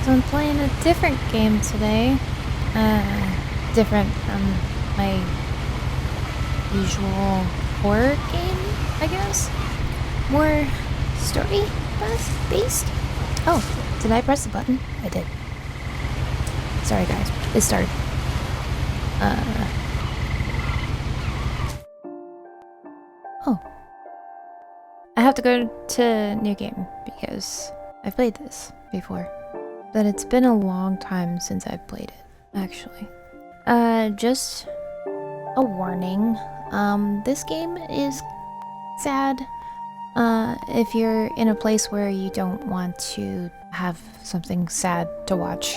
So I'm playing a different game today. Different from my usual horror game, I guess. More story based. Oh, did I press the button? I did. Sorry guys, it started. Oh. I have to go to new game because I've played this before. But it's been a long time since I've played it, actually. Just a warning. This game is sad. If you're in a place where you don't want to have something sad to watch,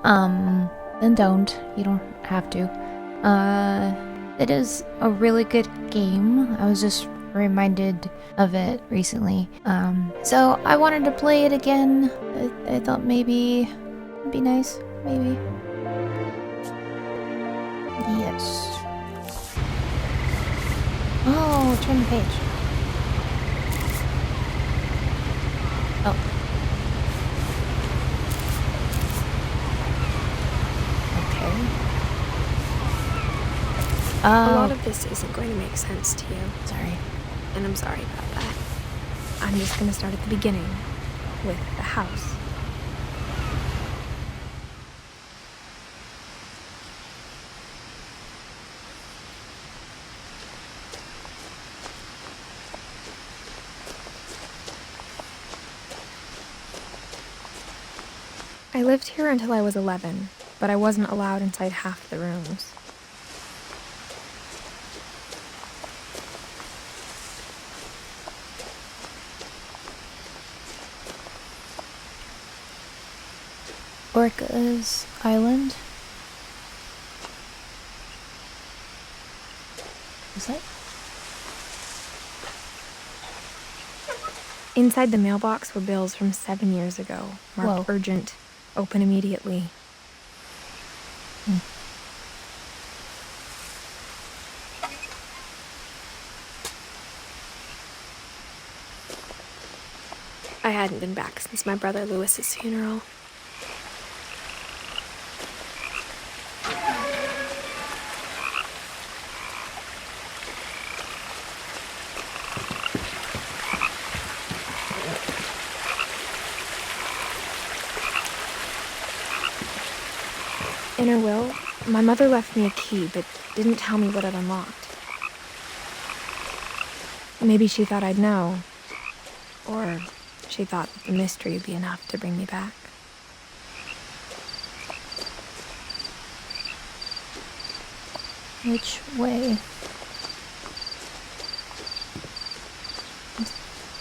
then don't. You don't have to. It is a really good game. I was just reminded of it recently. So I wanted to play it again. I thought maybe it'd be nice. Maybe. Yes. Oh, turn the page. Oh. Okay. A lot of this isn't going to make sense to you. Sorry. And I'm sorry about that. I'm just going to start at the beginning, with the house. I lived here until I was 11, but I wasn't allowed inside half the rooms. Orca's Island. Is that? Inside the mailbox were bills from 7 years ago, marked Whoa. urgent, open immediately. I hadn't been back since my brother Lewis's funeral. In her will, my mother left me a key, but didn't tell me what it unlocked. Maybe she thought I'd know. Or she thought that the mystery would be enough to bring me back. Which way?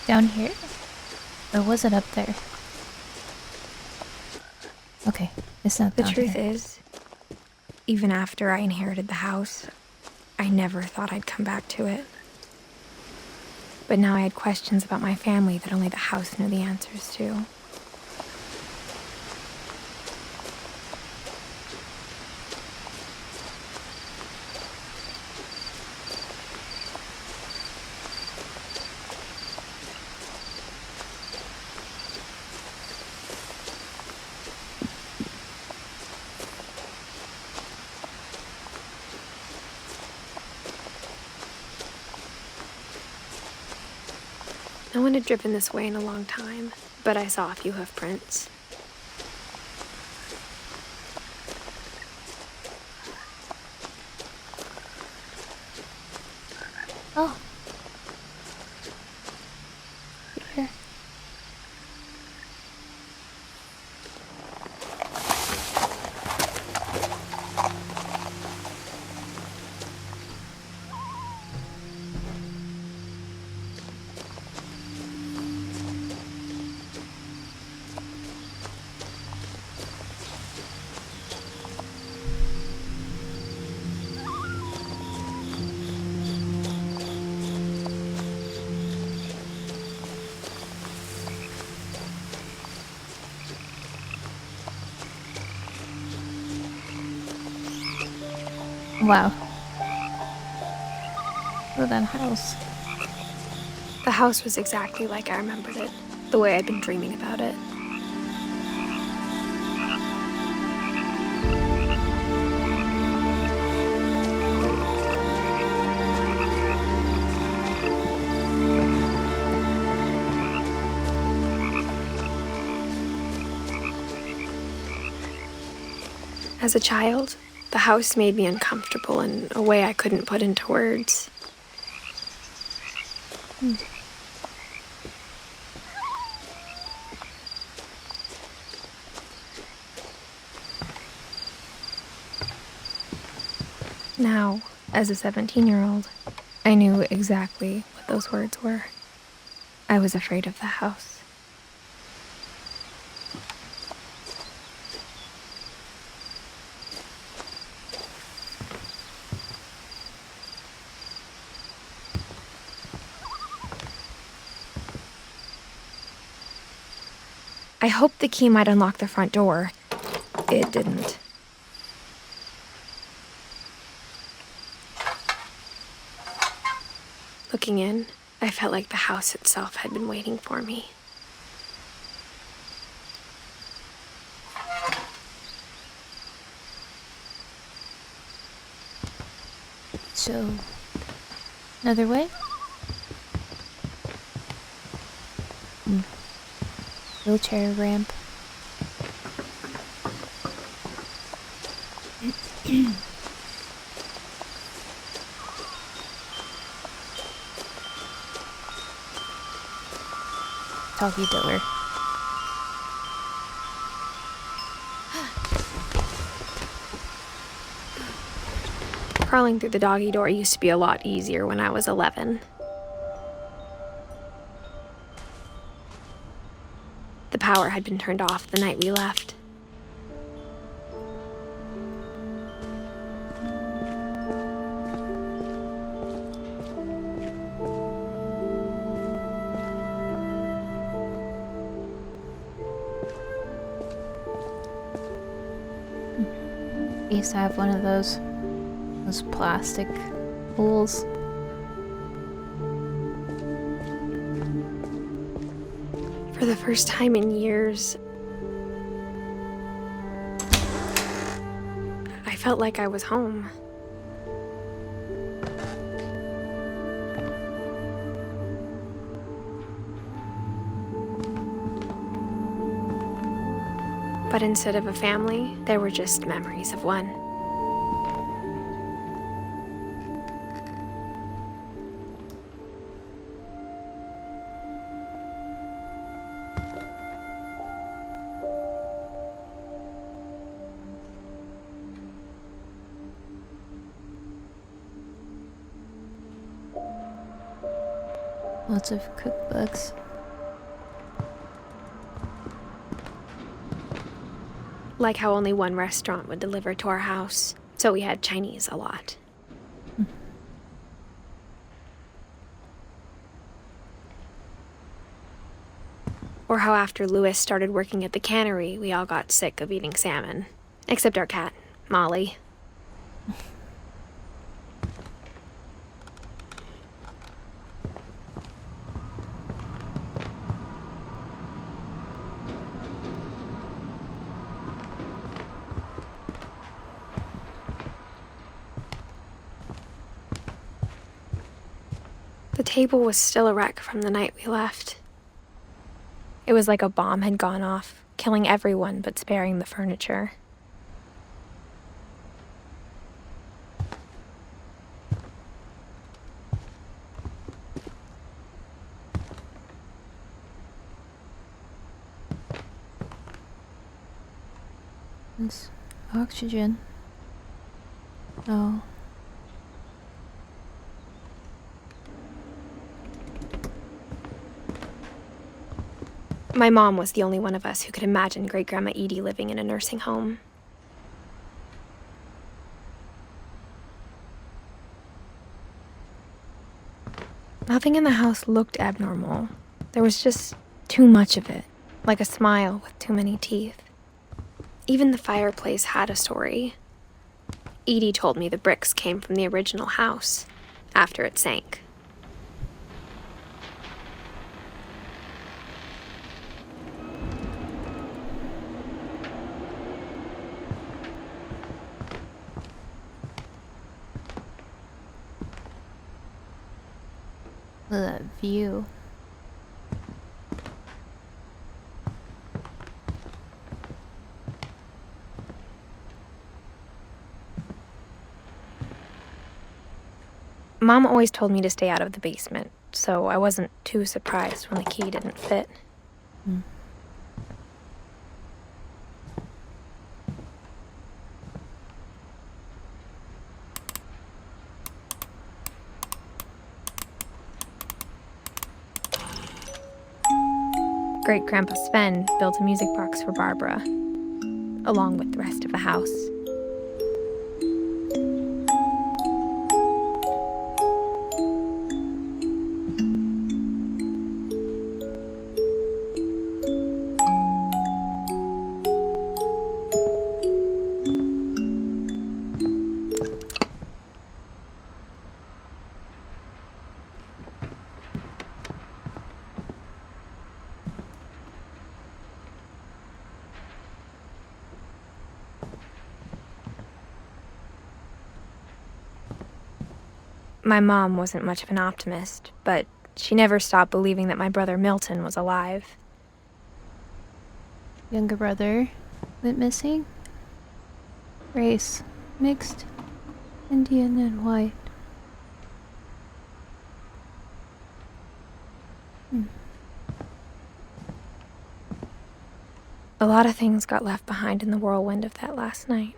Down here? Or was it up there? Okay, it's not down The truth here. is, even after I inherited the house, I never thought I'd come back to it. But now I had questions about my family that only the house knew the answers to. No one had driven this way in a long time, but I saw a few hoof prints. Oh. Here. Wow. Look at that house. The house was exactly like I remembered it, the way I'd been dreaming about it. As a child, the house made me uncomfortable in a way I couldn't put into words. Now, as a 17-year-old, I knew exactly what those words were. I was afraid of the house. I hoped the key might unlock the front door. It didn't. Looking in, I felt like the house itself had been waiting for me. So, another way? Wheelchair ramp. Doggy door. Crawling through the doggy door used to be a lot easier when I was 11. The power had been turned off the night we left. I used to have one of those plastic holes. For the first time in years, I felt like I was home. But instead of a family, there were just memories of one. Lots of cookbooks. Like how only one restaurant would deliver to our house, so we had Chinese a lot. Or how after Louis started working at the cannery, we all got sick of eating salmon. Except our cat, Molly. The table was still a wreck from the night we left. It was like a bomb had gone off, killing everyone but sparing the furniture. It's oxygen. Oh. My mom was the only one of us who could imagine Great-Grandma Edie living in a nursing home. Nothing in the house looked abnormal. There was just too much of it, like a smile with too many teeth. Even the fireplace had a story. Edie told me the bricks came from the original house, after it sank. That view. Mom always told me to stay out of the basement, so I wasn't too surprised when the key didn't fit. Hmm. Great-Grandpa Sven built a music box for Barbara, along with the rest of the house. My mom wasn't much of an optimist, but she never stopped believing that my brother Milton was alive. Younger brother went missing. Race mixed Indian and white. A lot of things got left behind in the whirlwind of that last night.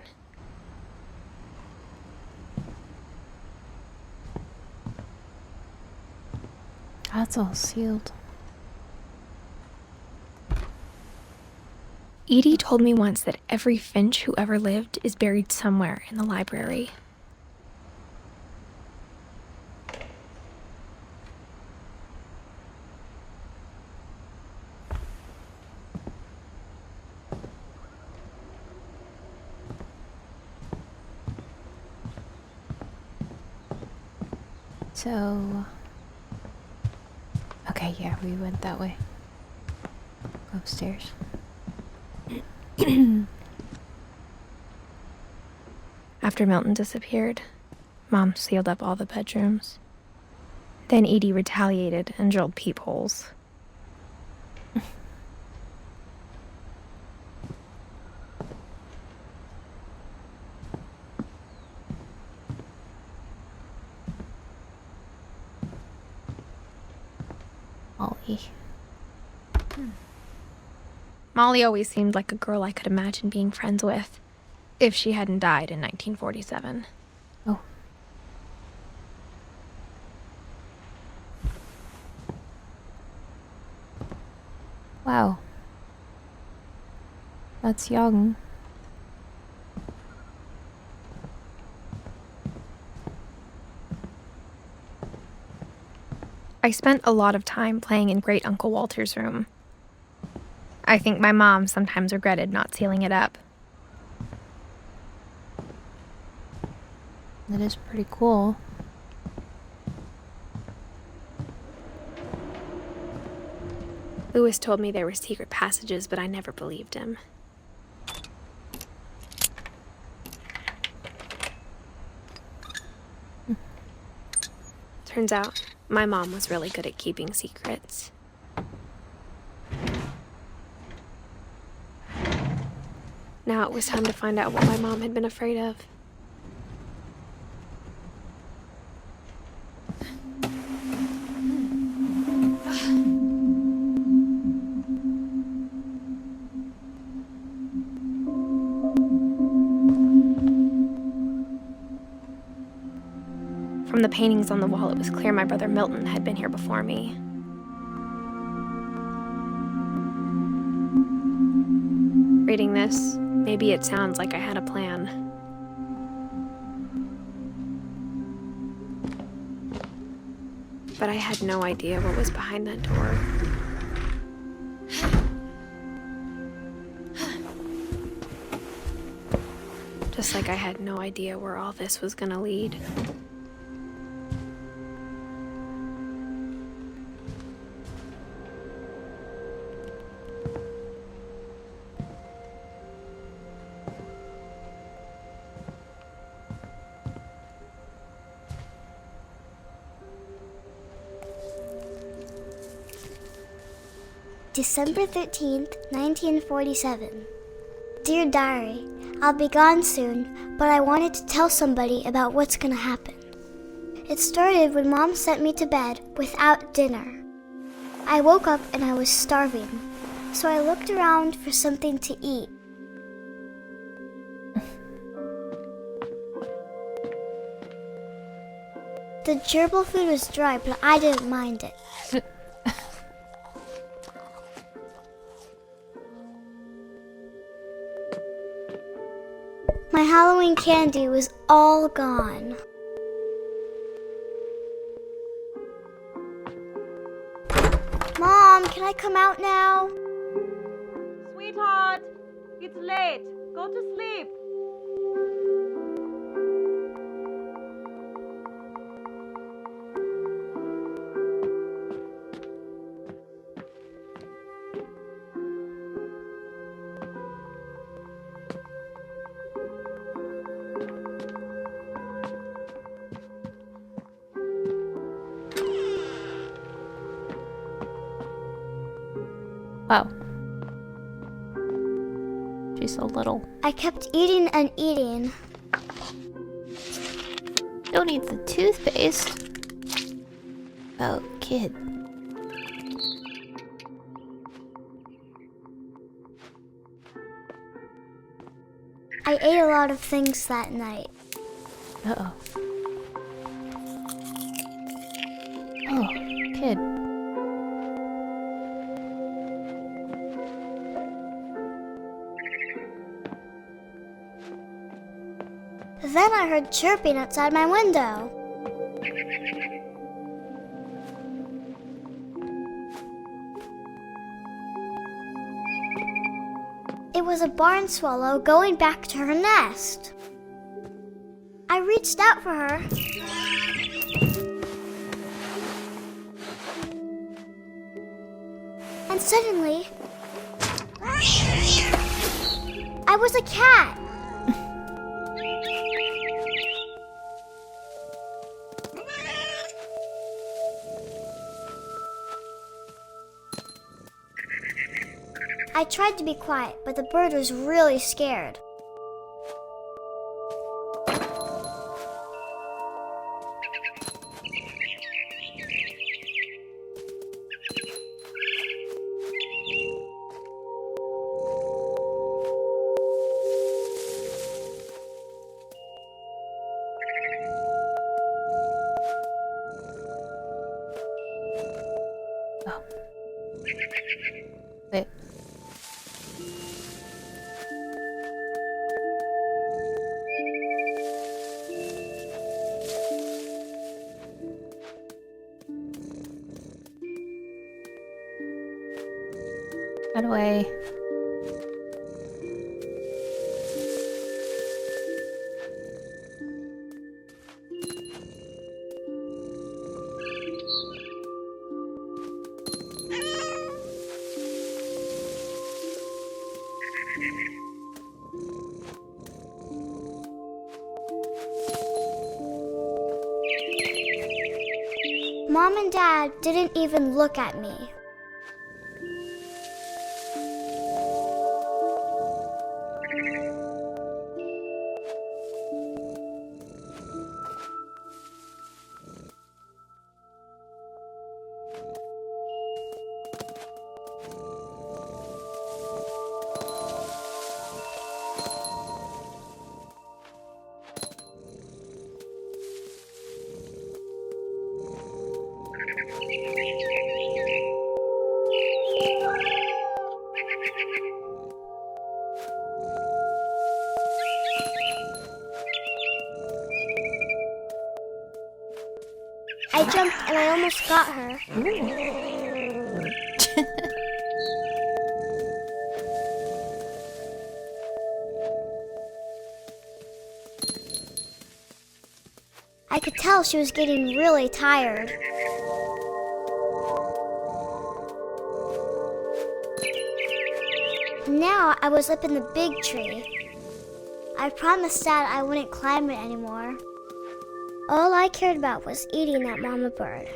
That's all sealed. Edie told me once that every Finch who ever lived is buried somewhere in the library. So... Okay, yeah, we went that way. Upstairs. After Milton disappeared, Mom sealed up all the bedrooms. Then Edie retaliated and drilled peepholes. Molly. Molly always seemed like a girl I could imagine being friends with, if she hadn't died in 1947. Oh. Wow. That's young. I spent a lot of time playing in Great Uncle Walter's room. I think my mom sometimes regretted not sealing it up. That is pretty cool. Lewis told me there were secret passages, but I never believed him. Turns out, my mom was really good at keeping secrets. Now it was time to find out what my mom had been afraid of. From the paintings on the wall, it was clear my brother Milton had been here before me. Reading this, maybe it sounds like I had a plan. But I had no idea what was behind that door. Just like I had no idea where all this was gonna lead. December 13th, 1947. Dear Diary, I'll be gone soon, but I wanted to tell somebody about what's gonna happen. It started when Mom sent me to bed without dinner. I woke up and I was starving, so I looked around for something to eat. The gerbil food was dry, but I didn't mind it. My Halloween candy was all gone. Mom, can I come out now? Sweetheart, it's late. Go to sleep. Wow. She's so little. I kept eating and eating. Don't eat the toothpaste. Oh, kid. I ate a lot of things that night. Uh-oh. Oh, kid. Then I heard chirping outside my window. It was a barn swallow going back to her nest. I reached out for her. And suddenly, I was a cat. I tried to be quiet, but the bird was really scared. Oh. Wait. Run away. Mom and Dad didn't even look at me. I jumped and I almost got her. I could tell she was getting really tired. Now I was up in the big tree. I promised Dad I wouldn't climb it anymore. All I cared about was eating that mama bird.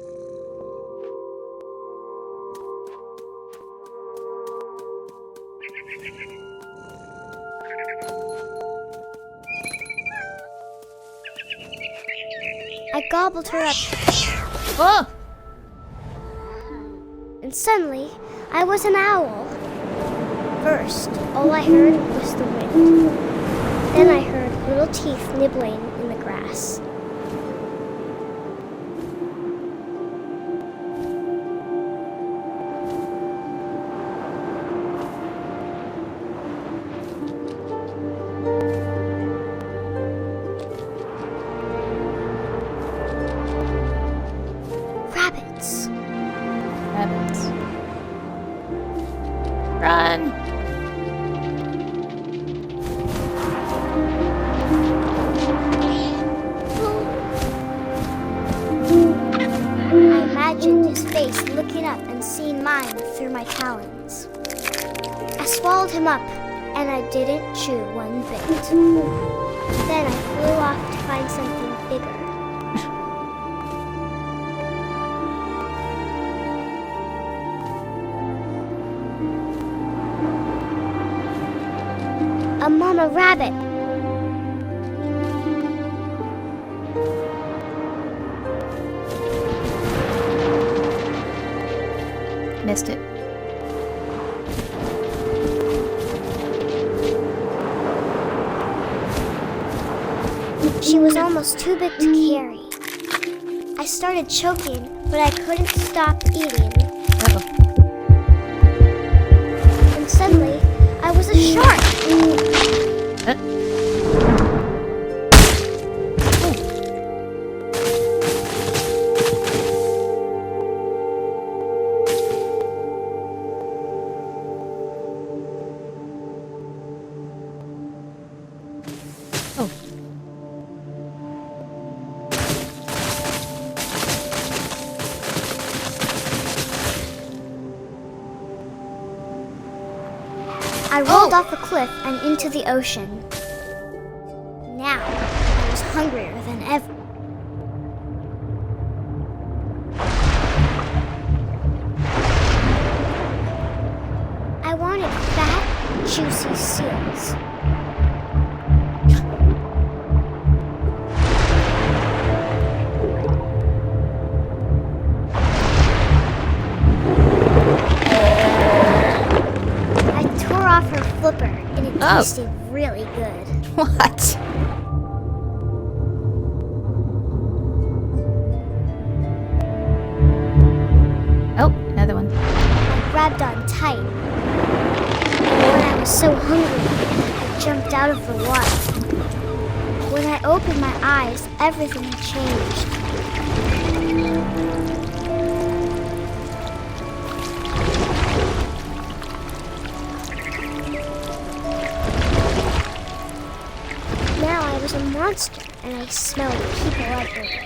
I gobbled her up, Oh! and suddenly, I was an owl. First, all I heard was the wind. Then I heard little teeth nibbling in the grass. Rabbits. Rabbits. Run! I imagined his face looking up and seeing mine through my talons. I swallowed him up, and I didn't chew one bit. Then I flew off to find something bigger. A mama rabbit. Missed it. She was almost too big to carry. I started choking, but I couldn't stop eating. Uh-oh. And suddenly, I was a shark. Oh. I rolled off a cliff and into the ocean. Now, I was hungrier than ever. I wanted fat, juicy seals. Off her flipper, and it tasted really good. What? Oh, another one. I grabbed on tight. And when I was so hungry, I jumped out of the water. When I opened my eyes, everything had changed. Now I was a monster, and I smelled people everywhere.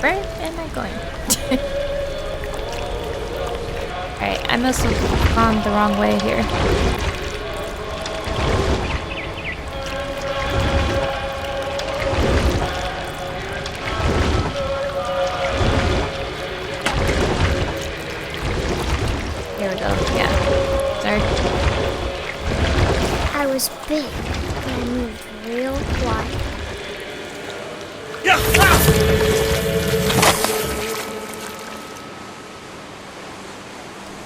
Where am I going? Alright, I must have gone the wrong way here. Here we go. Yeah. Sorry. I was big, and I moved real quiet.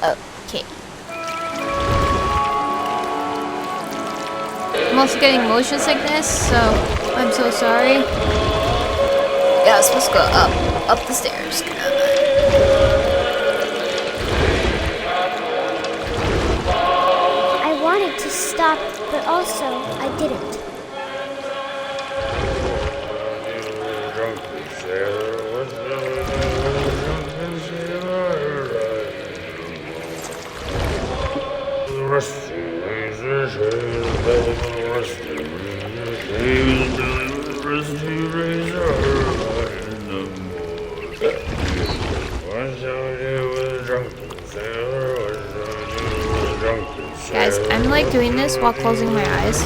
Okay. I'm also getting motion sickness, so I'm so sorry. Yeah, I was supposed to go up the stairs. I wanted to stop, but also I didn't. Guys, I'm like doing this while closing my eyes.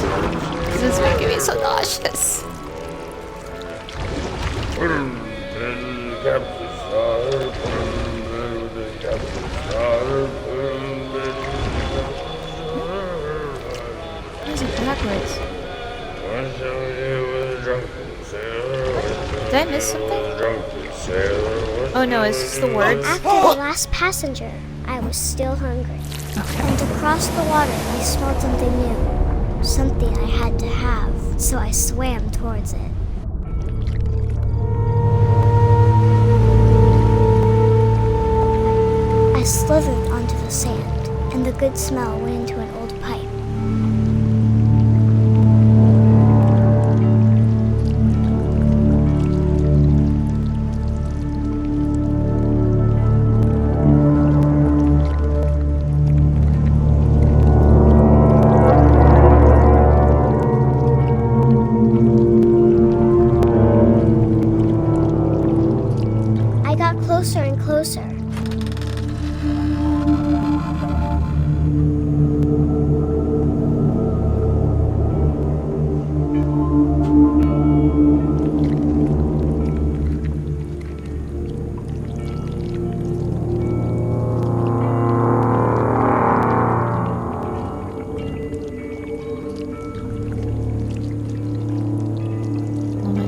This is making me so nauseous. words? Did I miss something? Oh no, it's just the words. After the last passenger, I was still hungry. And across the water, I smelled something new. Something I had to have, so I swam towards it. I slithered onto the sand, and the good smell went into an old pipe. I got closer and closer.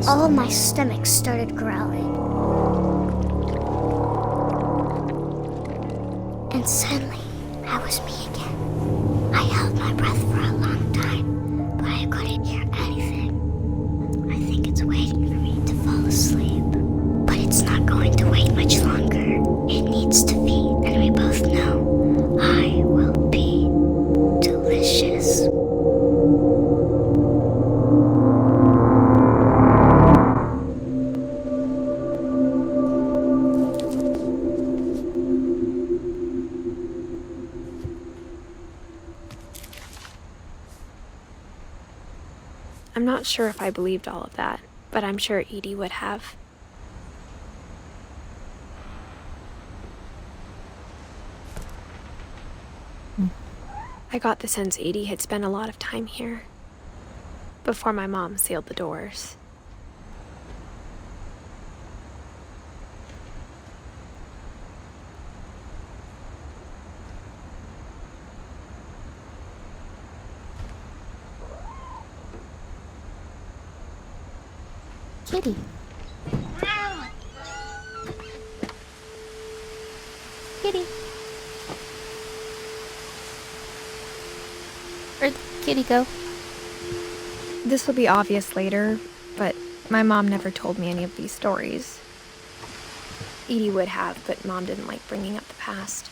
All my stomach started growling. And suddenly, I was me again. I held my breath for a long time, but I couldn't hear anything. I think it's waiting for me to fall asleep. But it's not going to wait much longer. It needs to feed, and we both know I will be delicious. I'm not sure if I believed all of that, but I'm sure Edie would have. I got the sense Edie had spent a lot of time here before my mom sealed the doors. Kitty. Kitty. Where'd Kitty go? This will be obvious later, but my mom never told me any of these stories. Edie would have, but Mom didn't like bringing up the past.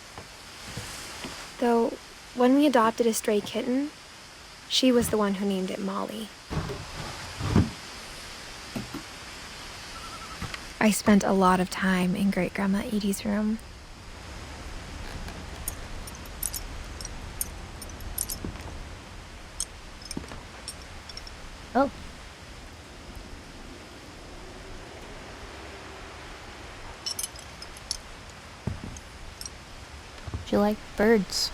Though, when we adopted a stray kitten, she was the one who named it Molly. I spent a lot of time in Great-Grandma Edie's room. Oh. Do you like birds?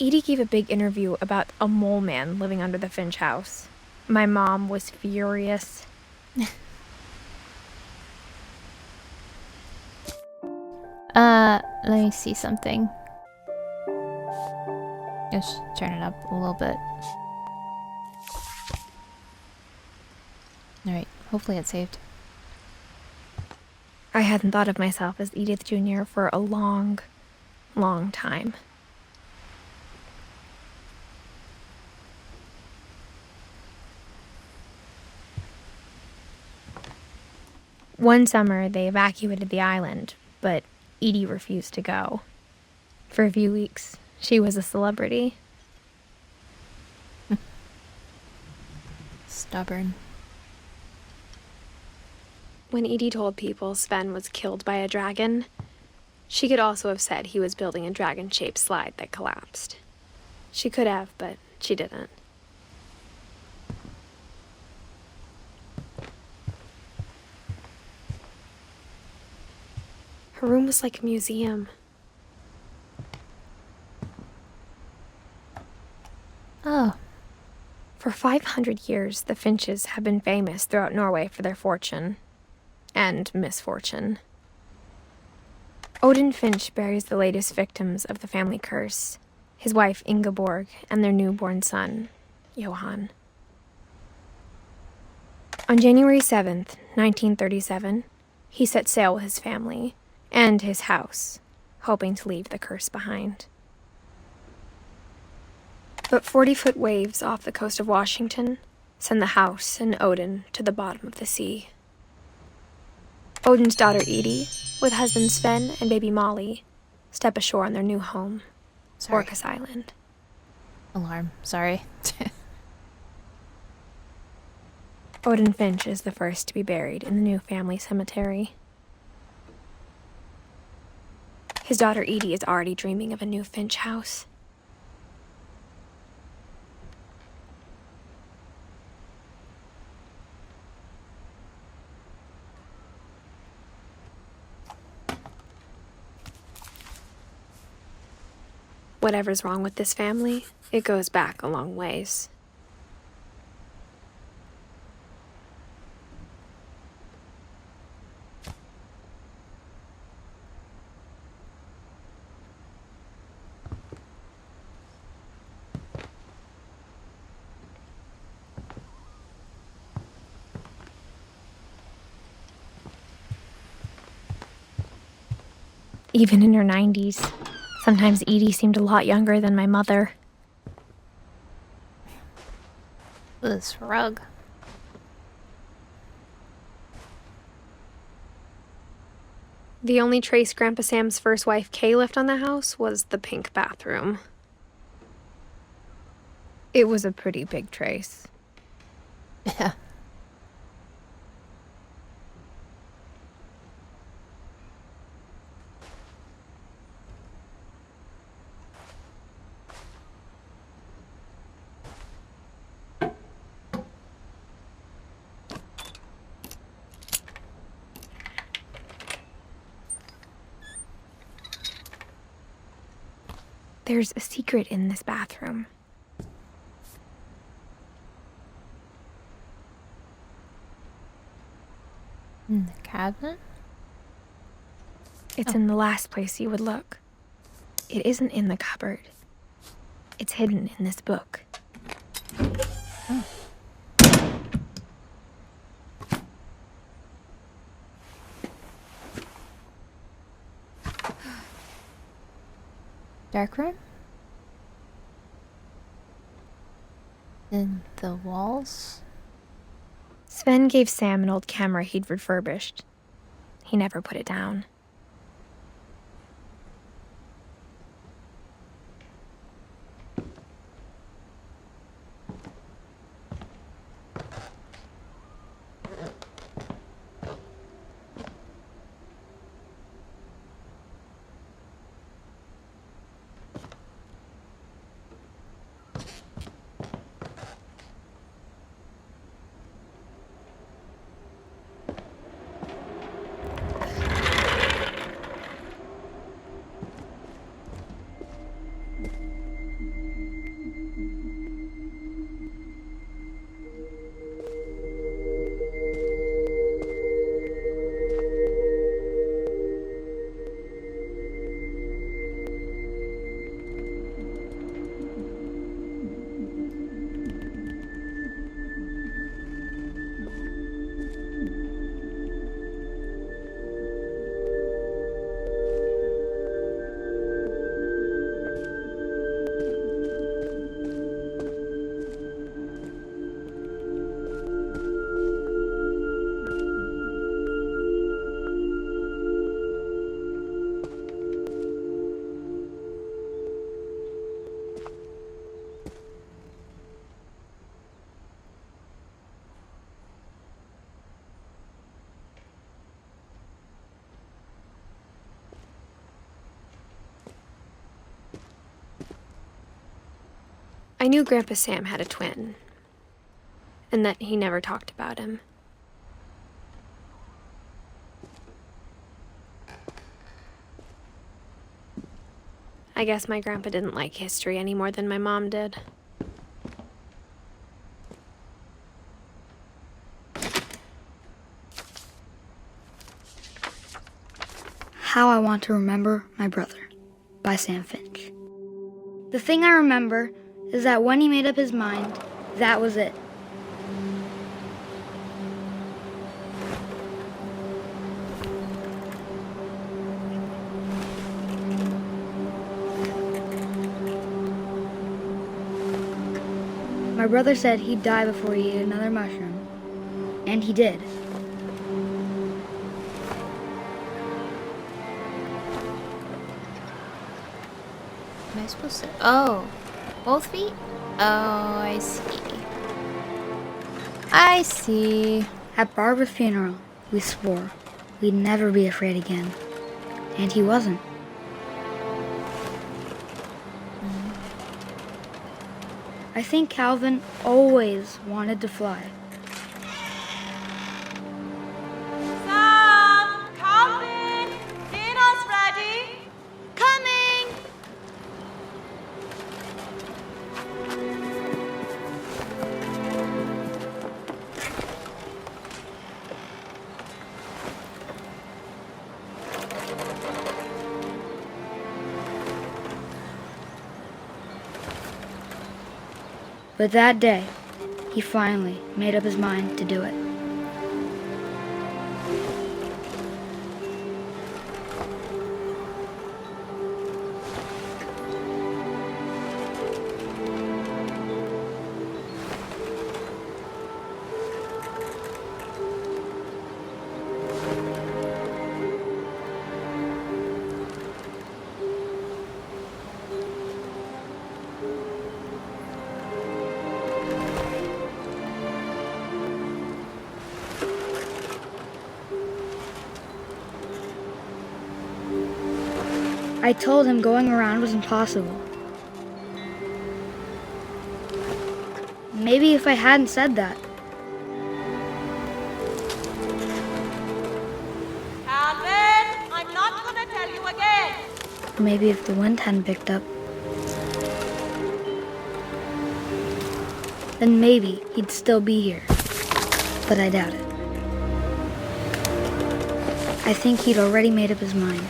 Edie gave a big interview about a mole man living under the Finch house. My mom was furious. Let me see something. Just turn it up a little bit. Alright, hopefully it's saved. I hadn't thought of myself as Edith Jr. for a long, long time. One summer, they evacuated the island, but Edie refused to go. For a few weeks, she was a celebrity. Stubborn. When Edie told people Sven was killed by a dragon, she could also have said he was building a dragon-shaped slide that collapsed. She could have, but she didn't. Her room was like a museum. Oh. For 500 years, the Finches have been famous throughout Norway for their fortune and misfortune. Odin Finch buries the latest victims of the family curse, his wife Ingeborg and their newborn son, Johann. On January 7th, 1937, he set sail with his family and his house, hoping to leave the curse behind. But 40-foot waves off the coast of Washington send the house and Odin to the bottom of the sea. Odin's daughter Edie, with husband Sven and baby Molly, step ashore on their new home, Sorry. Orcas Island. Alarm. Sorry. Odin Finch is the first to be buried in the new family cemetery. His daughter Edie is already dreaming of a new Finch house. Whatever's wrong with this family, it goes back a long ways. Even in her 90s, sometimes Edie seemed a lot younger than my mother. This rug. The only trace Grandpa Sam's first wife Kay left on the house was the pink bathroom. It was a pretty big trace. Yeah. There's a secret in this bathroom. In the cabinet? It's in the last place you would look. It isn't in the cupboard. It's hidden in this book. Dark room? In the walls? Sven gave Sam an old camera he'd refurbished. He never put it down. I knew Grandpa Sam had a twin, and that he never talked about him. I guess my grandpa didn't like history any more than my mom did. How I Want to Remember My Brother by Sam Finch. The thing I remember is that when he made up his mind, that was it. My brother said he'd die before he ate another mushroom. And he did. Am I supposed to? Oh, both feet? Oh, I see. I see. At Barbara's funeral, we swore we'd never be afraid again. And he wasn't. I think Calvin always wanted to fly. Sam! Calvin! Dinner's ready! Coming! But that day, he finally made up his mind to do it. I told him going around was impossible. Maybe if I hadn't said that, Calvin! I'm not gonna tell you again! or maybe if the wind hadn't picked up, then maybe he'd still be here. But I doubt it. I think he'd already made up his mind.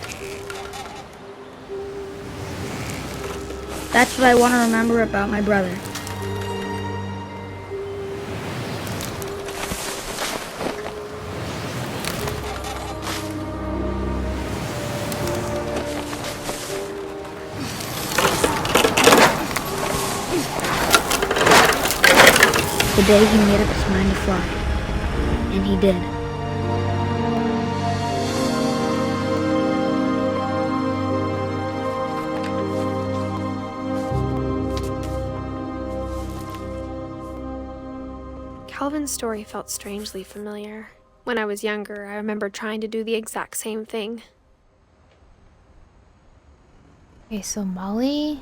That's what I want to remember about my brother. The day he made up his mind to fly. And he did. Calvin's story felt strangely familiar. When I was younger, I remember trying to do the exact same thing. Okay, so Molly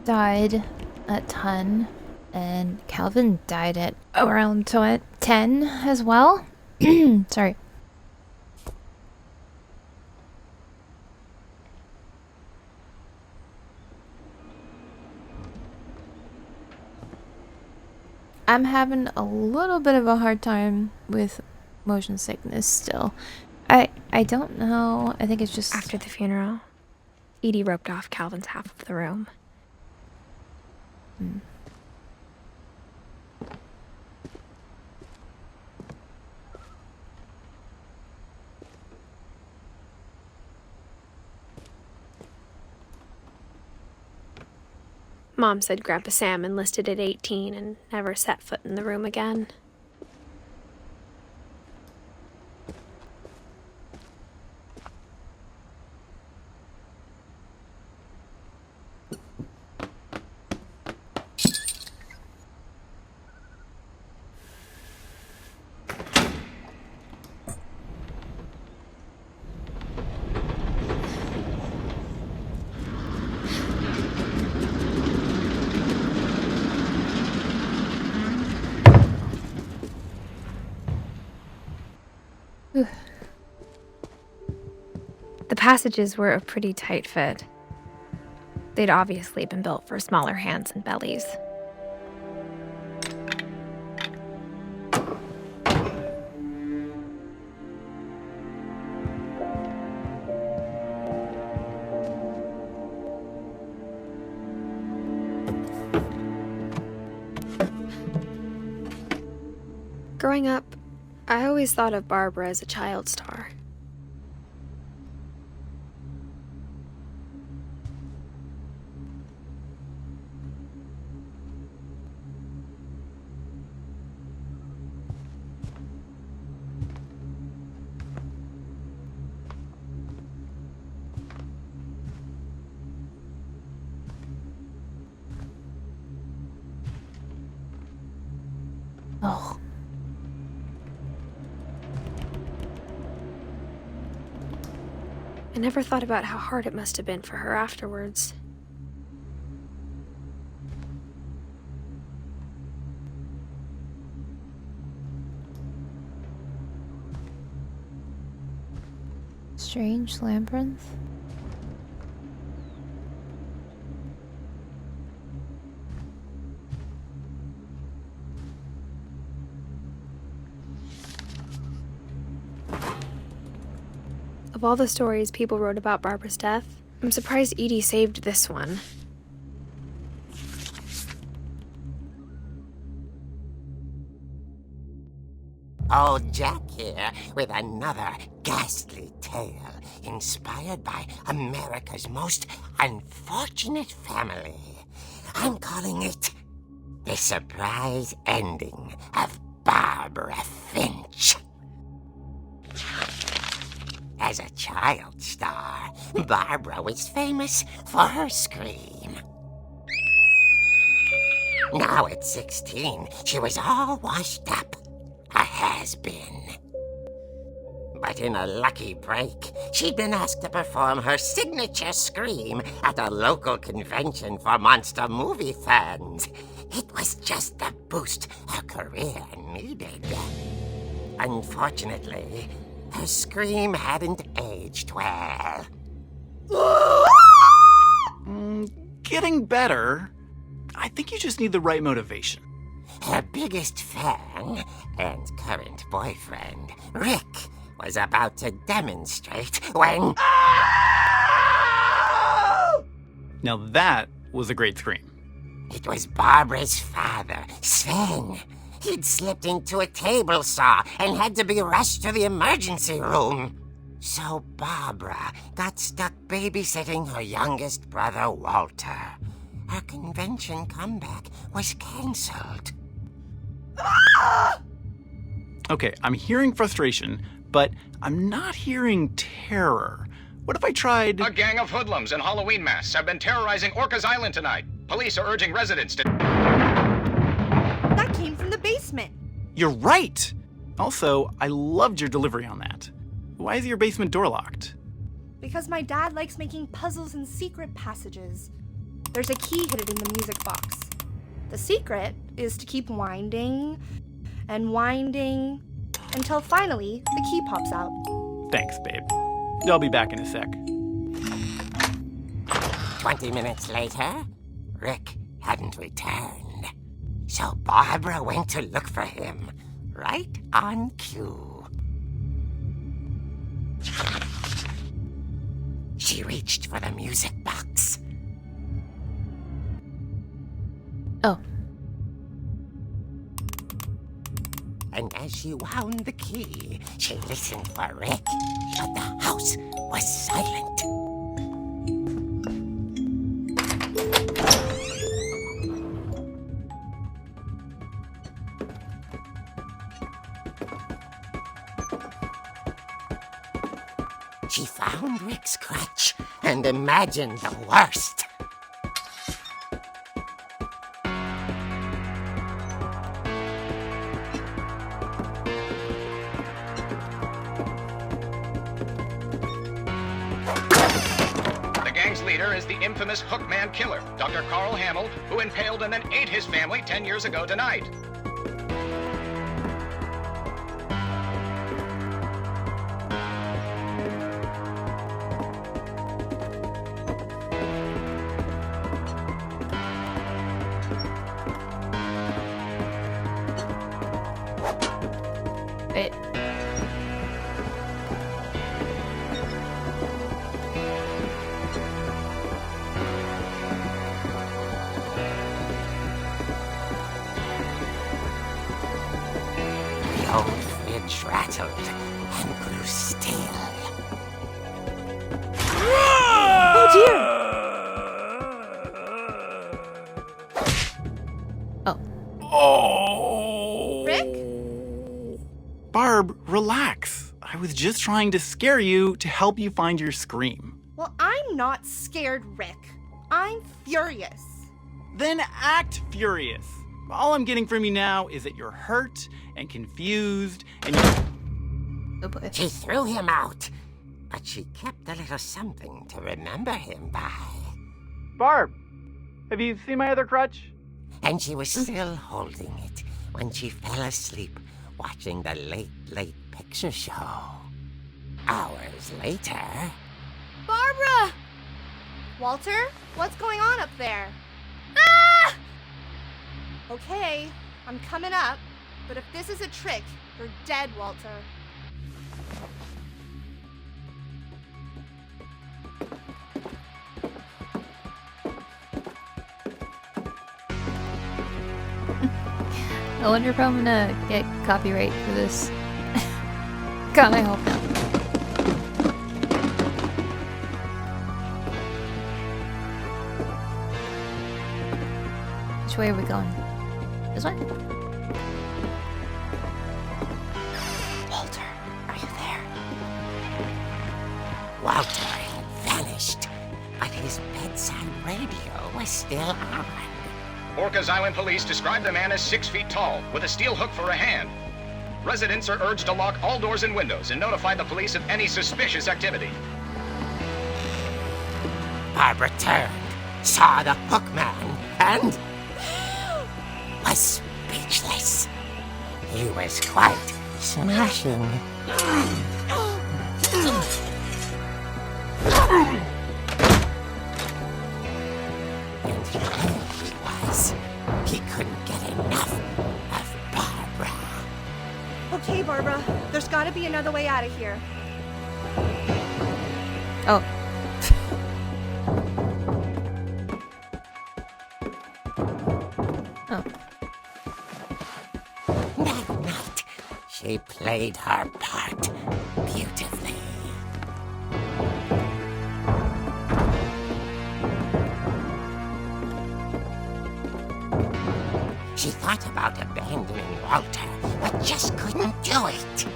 died at 10, and Calvin died at around 10 as well. Sorry. I'm having a little bit of a hard time with motion sickness still. I don't know. I think it's just After the funeral, Edie roped off Calvin's half of the room. Mom said Grandpa Sam enlisted at 18 and never set foot in the room again. The passages were a pretty tight fit. They'd obviously been built for smaller hands and bellies. Growing up, I always thought of Barbara as a child star. Oh. I never thought about how hard it must have been for her afterwards. Strange labyrinth? Of all the stories people wrote about Barbara's death, I'm surprised Edie saved this one. Old Jack here with another ghastly tale inspired by America's most unfortunate family. I'm calling it The Surprise Ending of Barbara Finch. As a child star, Barbara was famous for her scream. Now at 16, she was all washed up. A has-been. But in a lucky break, she'd been asked to perform her signature scream at a local convention for monster movie fans. It was just the boost her career needed. Unfortunately, her scream hadn't aged well. Getting better. I think you just need the right motivation. Her biggest fan and current boyfriend, Rick, was about to demonstrate when... Now that was a great scream. It was Barbara's father, Sven. He'd slipped into a table saw and had to be rushed to the emergency room. So Barbara got stuck babysitting her youngest brother, Walter. Her convention comeback was cancelled. Okay, I'm hearing frustration, but I'm not hearing terror. What if I tried... A gang of hoodlums in Halloween masks have been terrorizing Orcas Island tonight. Police are urging residents to... That came from the basement. You're right! Also, I loved your delivery on that. Why is your basement door locked? Because my dad likes making puzzles and secret passages. There's a key hidden in the music box. The secret is to keep winding and winding until finally the key pops out. Thanks, babe. I'll be back in a sec. 20 minutes later, Rick hadn't returned. So Barbara went to look for him, right on cue. She reached for the music box. Oh. And as she wound the key, she listened for Rick, but the house was silent. She found Rick's crutch and imagined the worst. The gang's leader is the infamous Hookman killer, Dr. Carl Hamill, who impaled and then ate his family 10 years ago tonight. Wait. Finch rattled and grew still. Oh dear! Oh! Rick? Barb, relax. I was just trying to scare you to help you find your scream. Well, I'm not scared, Rick. I'm furious. Then act furious. All I'm getting from you now is that you're hurt and confused and you... Oh boy. She threw him out, but she kept a little something to remember him by. Barb, have you seen my other crutch? And she was still holding it when she fell asleep watching the late picture show. Hours later... Barbara! Walter, what's going on up there? Ah! Okay, I'm coming up, but if this is a trick, you're dead, Walter. I wonder if I'm gonna get copyright for this. God, I hope not. Which way are we going? This way? Walter, are you there? Walter had vanished, but his bedside radio was still on. Orcas Island police describe the man as 6 feet tall, with a steel hook for a hand. Residents are urged to lock all doors and windows and notify the police of any suspicious activity. Barbara turned, saw the hook man, and was speechless. He was quite smashing. And here he was. He couldn't get enough of Barbara. Okay, Barbara, there's gotta be another way out of here. Oh. Oh. That night, she played her part beautifully. She thought about abandoning Walter, but just couldn't do it.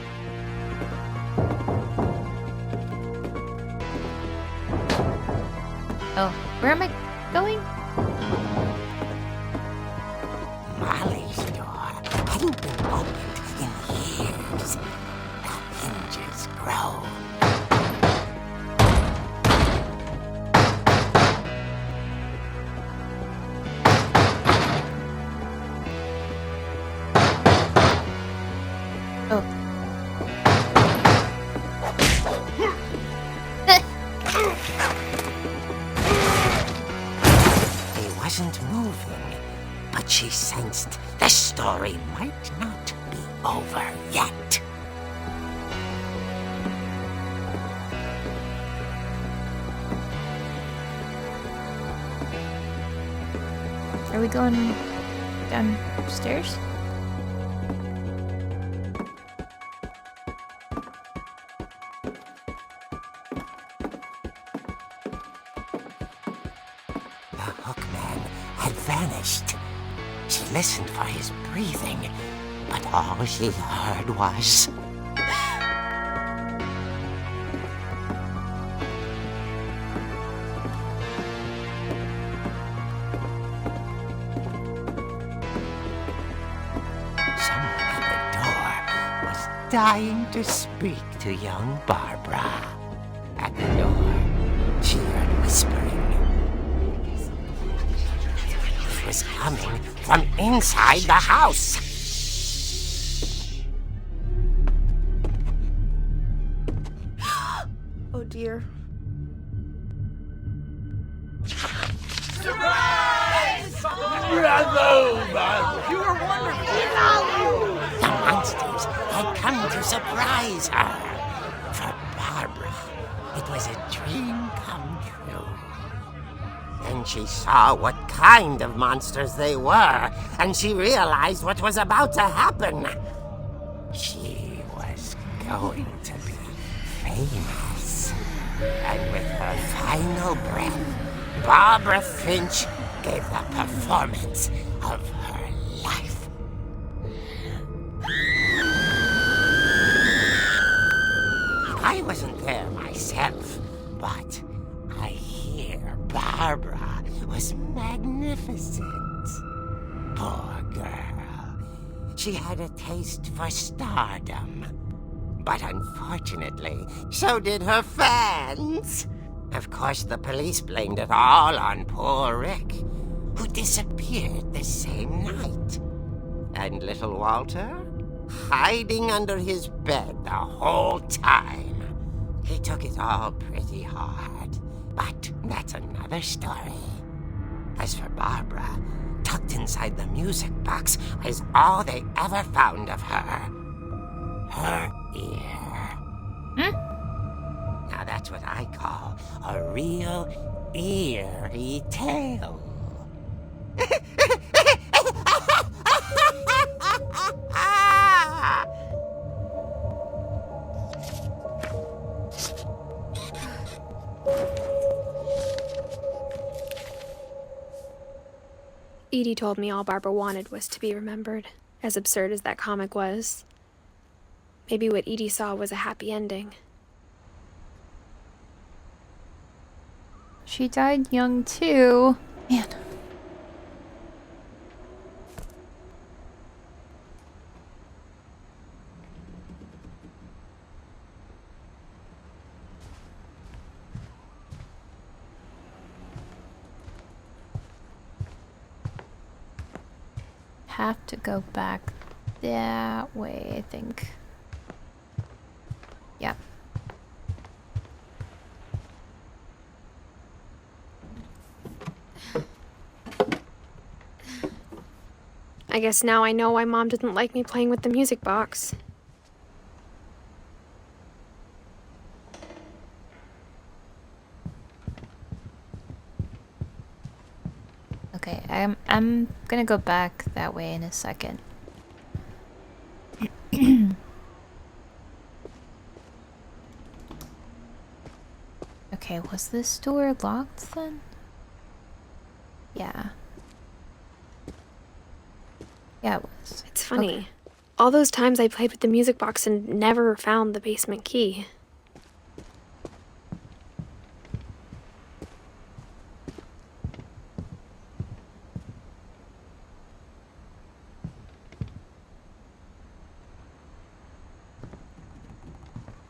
Oh. Where am I going? Molly's door hadn't been opened in years. The hinges groaned. Oh. He wasn't moving, but she sensed the story might not be over yet. Are we going downstairs? The hookman had vanished. She listened for his breathing, but all she heard was... Someone at the door was dying to speak to young Barbara. At the door, she heard whispering. It was coming from inside the house. Oh dear. The monsters had come to surprise her. For Barbara, it was a dream come true. Then she saw what kind of monsters they were, and she realized what was about to happen. She was going to be famous. And with her final breath, Barbara Finch gave the performance of her life. I wasn't there myself, but I hear Barbara was magnificent. Poor girl. She had a taste for stardom. But unfortunately, so did her fans. Of course, the police blamed it all on poor Rick, who disappeared the same night. And little Walter? Hiding under his bed the whole time. He took it all pretty hard, but that's another story. As for Barbara, tucked inside the music box was all they ever found of her. Her ear. Now that's what I call a real eerie tale. Edie told me all Barbara wanted was to be remembered, as absurd as that comic was. Maybe what Edie saw was a happy ending. She died young too. Man. Have to go back that way, I think. Yep. I guess now I know why Mom didn't like me playing with the music box. Okay, I'm gonna go back that way in a second. Okay, was this door locked then? Yeah. Yeah, it was. It's funny. Okay. All those times I played with the music box and never found the basement key.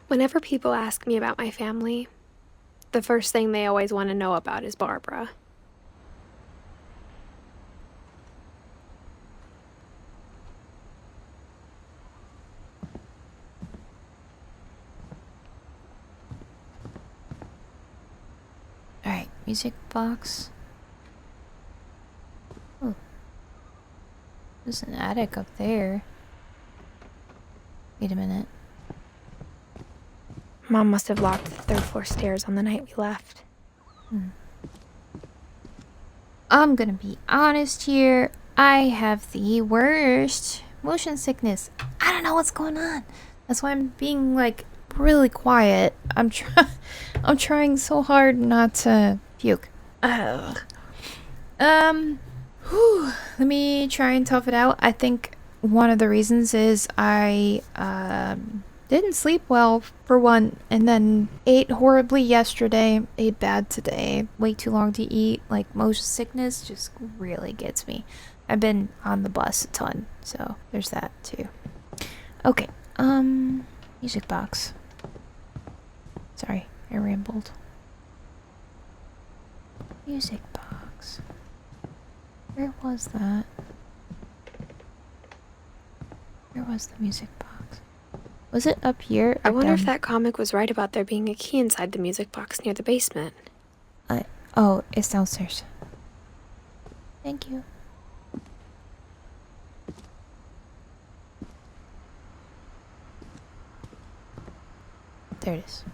Whenever people ask me about my family, the first thing they always want to know about is Barbara. Alright, music box. Oh. There's an attic up there. Wait a minute. Mom must have locked the third floor stairs on the night we left. I'm gonna be honest here. I have the worst motion sickness. I don't know what's going on. That's why I'm being like really quiet. I'm trying so hard not to puke. Ugh. Let me try and tough it out. I think one of the reasons is I didn't sleep well for one, and then ate horribly yesterday, ate bad today, way too long to eat. Like, motion sickness just really gets me. I've been on the bus a ton, so there's that too. Okay, music box. Sorry, I rambled. Music box. Where was that? Where was the music box? Was it up here? I wonder if that comic was right about there being a key inside the music box near the basement. Oh, it's downstairs. Thank you. There it is.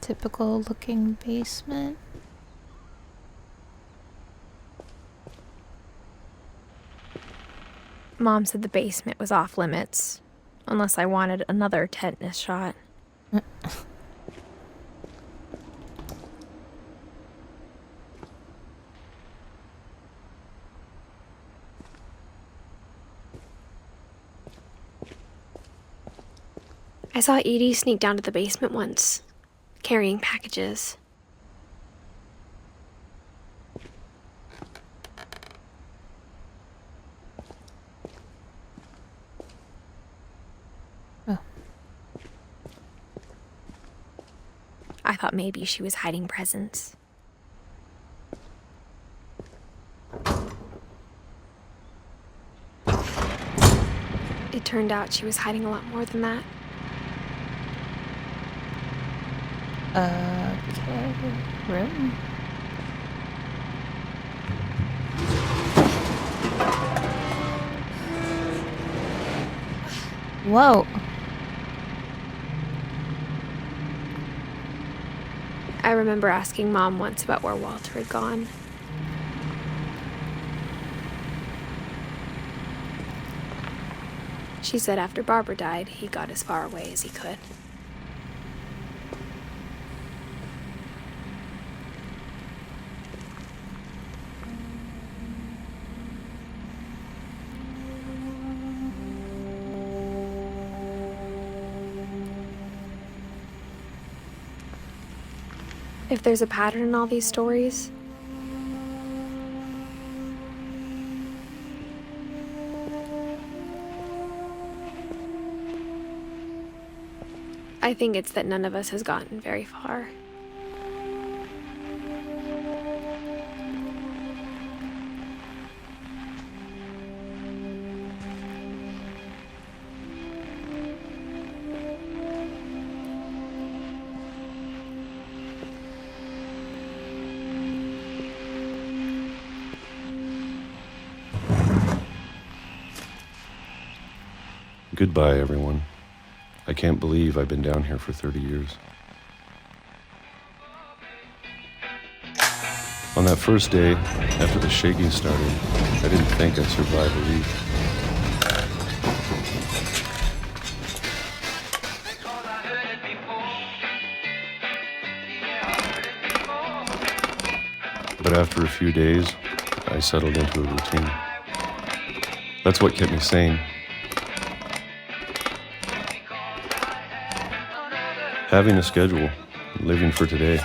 typical looking basement. Mom said the basement was off limits, unless I wanted another tetanus shot. I saw Edie sneak down to the basement once, carrying packages. Oh. I thought maybe she was hiding presents. It turned out she was hiding a lot more than that. Okay, room. Whoa. I remember asking Mom once about where Walter had gone. She said after Barbara died, he got as far away as he could. If there's a pattern in all these stories, I think it's that none of us has gotten very far. Goodbye, everyone. I can't believe I've been down here for 30 years. On that first day, after the shaking started, I didn't think I'd survive a week. But after a few days, I settled into a routine. That's what kept me sane. Having a schedule, living for today.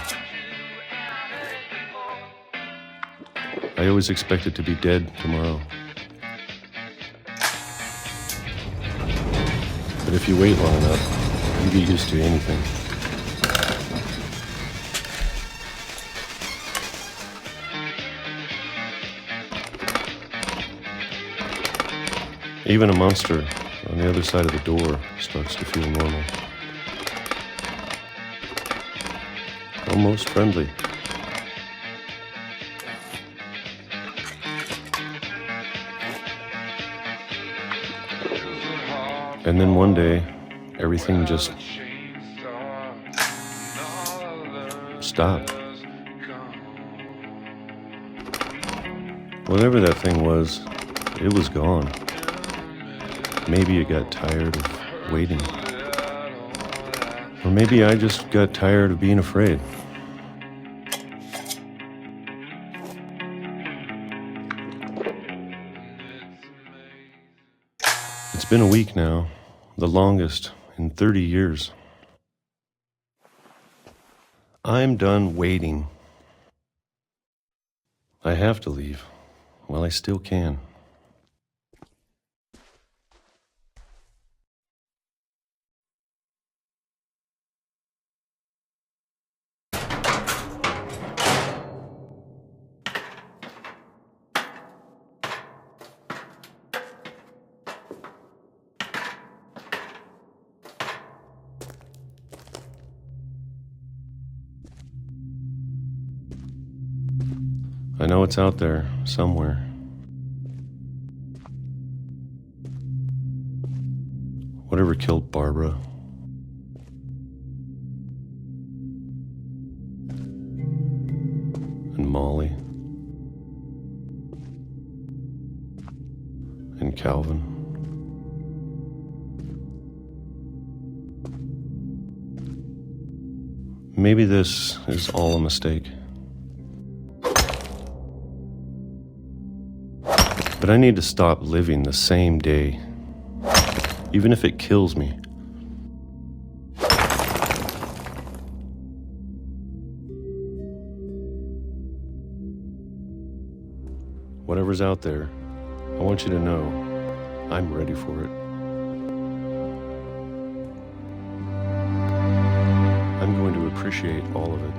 I always expected to be dead tomorrow. But if you wait long enough, you get used to anything. Even a monster on the other side of the door starts to feel normal. Almost friendly. And then one day, everything just stopped. Whatever that thing was, it was gone. Maybe it got tired of waiting. Or maybe I just got tired of being afraid. It's been a week now, the longest in 30 years. I'm done waiting. I have to leave while I still can. I know it's out there, somewhere. Whatever killed Barbara. second, Calvin. Maybe this is all a mistake. But I need to stop living the same day, even if it kills me. Whatever's out there, I want you to know I'm ready for it. I'm going to appreciate all of it,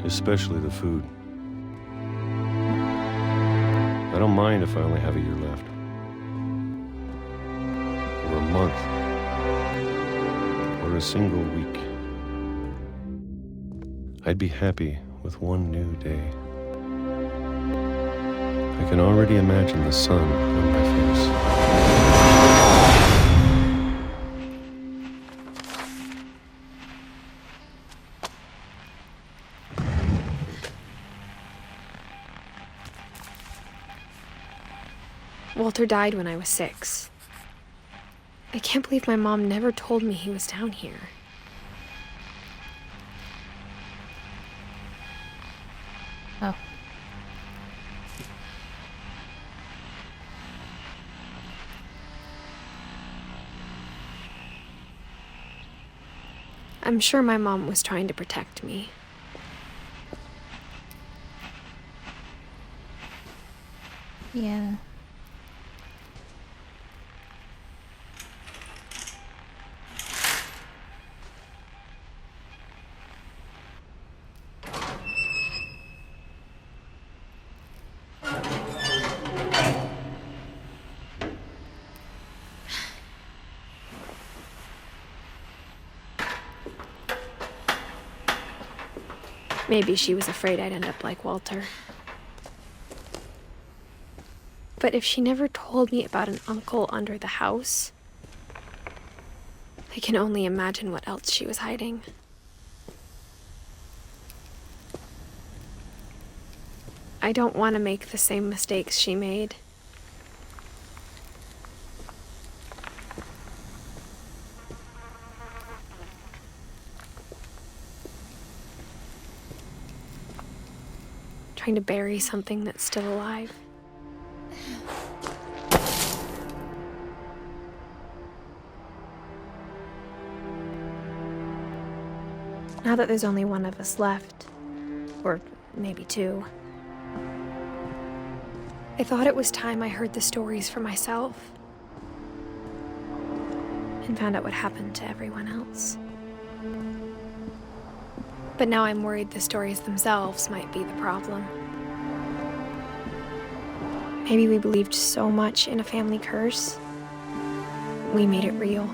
especially the food. I don't mind if I only have a year left, or a month, or a single week. I'd be happy with one new day. I can already imagine the sun on my face. Walter died when I was 6. I can't believe my mom never told me he was down here. Oh. I'm sure my mom was trying to protect me. Yeah. Maybe she was afraid I'd end up like Walter. But if she never told me about an uncle under the house, I can only imagine what else she was hiding. I don't want to make the same mistakes she made. Trying to bury something that's still alive. Now that there's only one of us left, or maybe 2, I thought it was time I heard the stories for myself and found out what happened to everyone else. But now I'm worried the stories themselves might be the problem. Maybe we believed so much in a family curse, we made it real.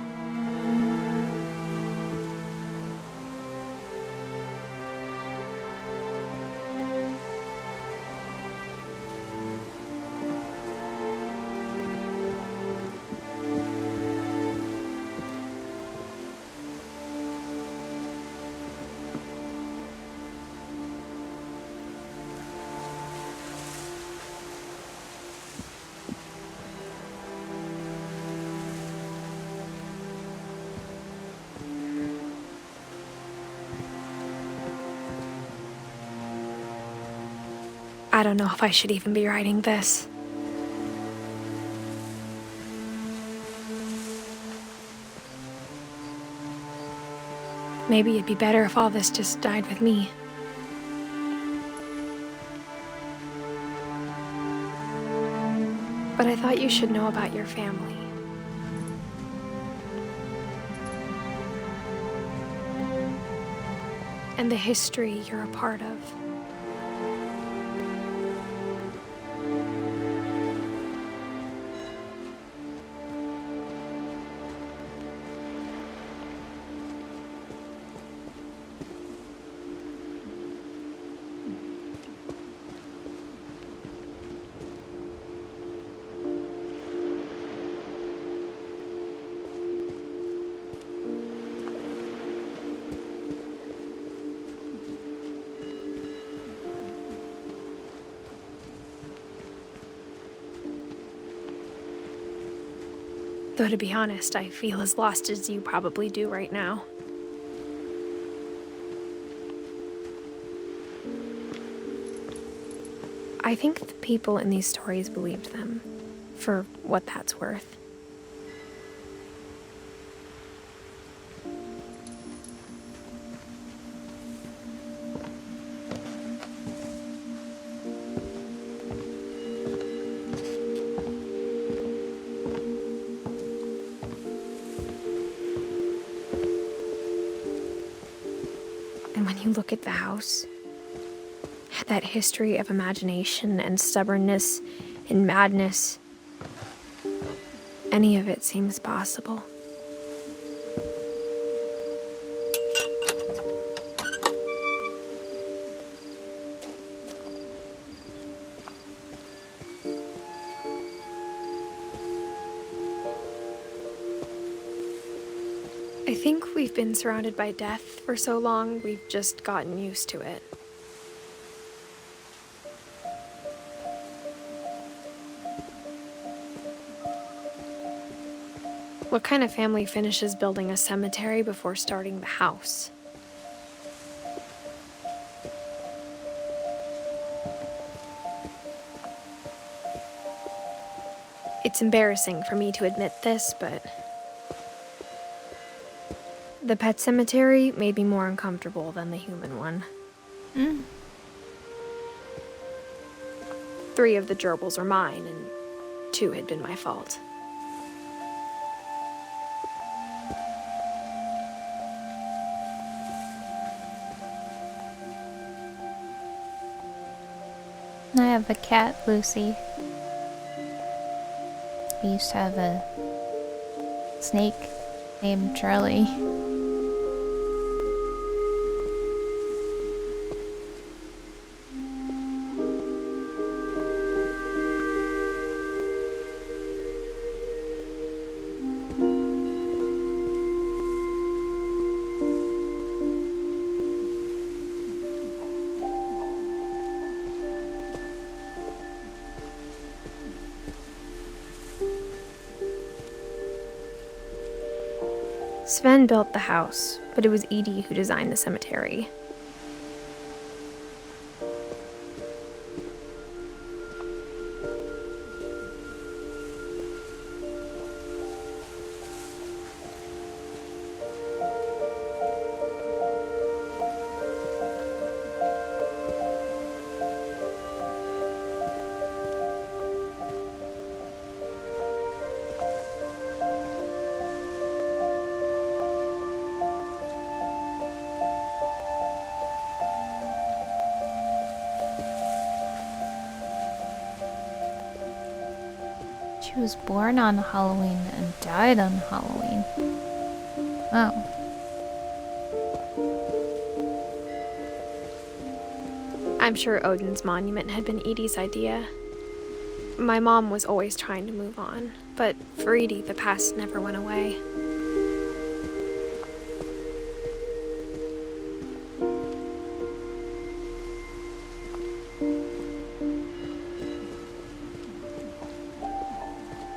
I don't know if I should even be writing this. Maybe it'd be better if all this just died with me. But I thought you should know about your family. And the history you're a part of. Though to be honest, I feel as lost as you probably do right now. I think the people in these stories believed them, for what that's worth. And when you look at the house, that history of imagination and stubbornness and madness, any of it seems possible. I think we've been surrounded by death for so long, we've just gotten used to it. What kind of family finishes building a cemetery before starting the house? It's embarrassing for me to admit this, but the pet cemetery made me more uncomfortable than the human one. 3 of the gerbils are mine, and 2 had been my fault. I have a cat, Lucy. We used to have a snake named Charlie. Sven built the house, but it was Edie who designed the cemetery. She was born on Halloween and died on Halloween. Wow. I'm sure Odin's monument had been Edie's idea. My mom was always trying to move on, but for Edie, the past never went away.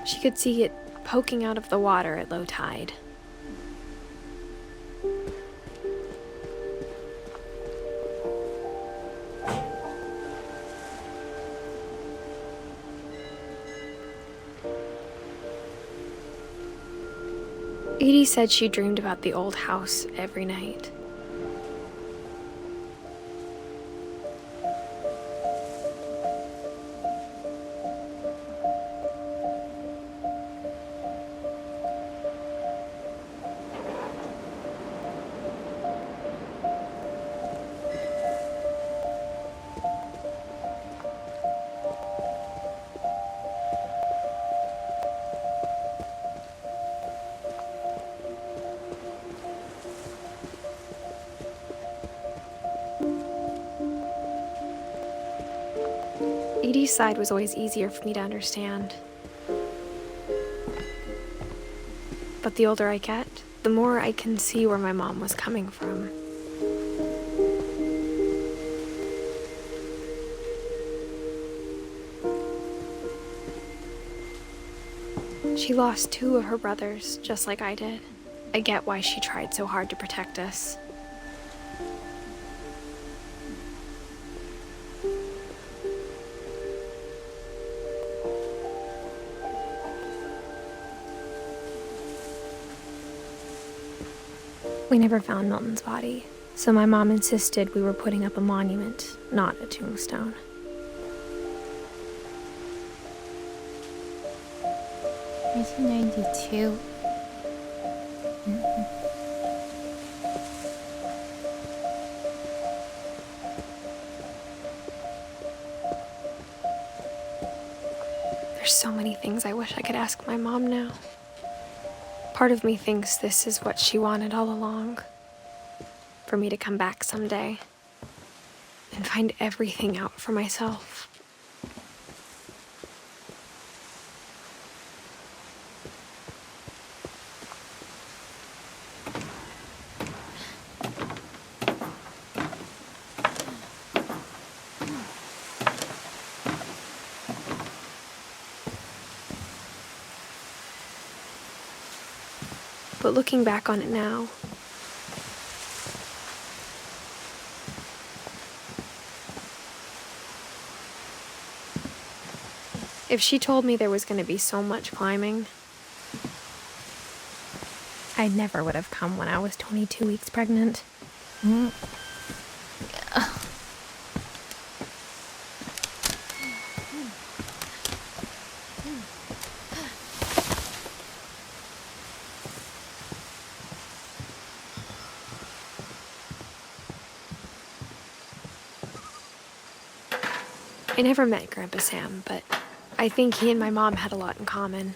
She could see it poking out of the water at low tide. Edie said she dreamed about the old house every night. Edie's side was always easier for me to understand. But the older I get, the more I can see where my mom was coming from. She lost 2 of her brothers, just like I did. I get why she tried so hard to protect us. We never found Milton's body, so my mom insisted we were putting up a monument, not a tombstone. $1992. There's so many things I wish I could ask my mom now. Part of me thinks this is what she wanted all along. For me to come back someday and find everything out for myself. But looking back on it now, if she told me there was going to be so much climbing, I never would have come when I was 22 weeks pregnant. I never met Grandpa Sam, but I think he and my mom had a lot in common.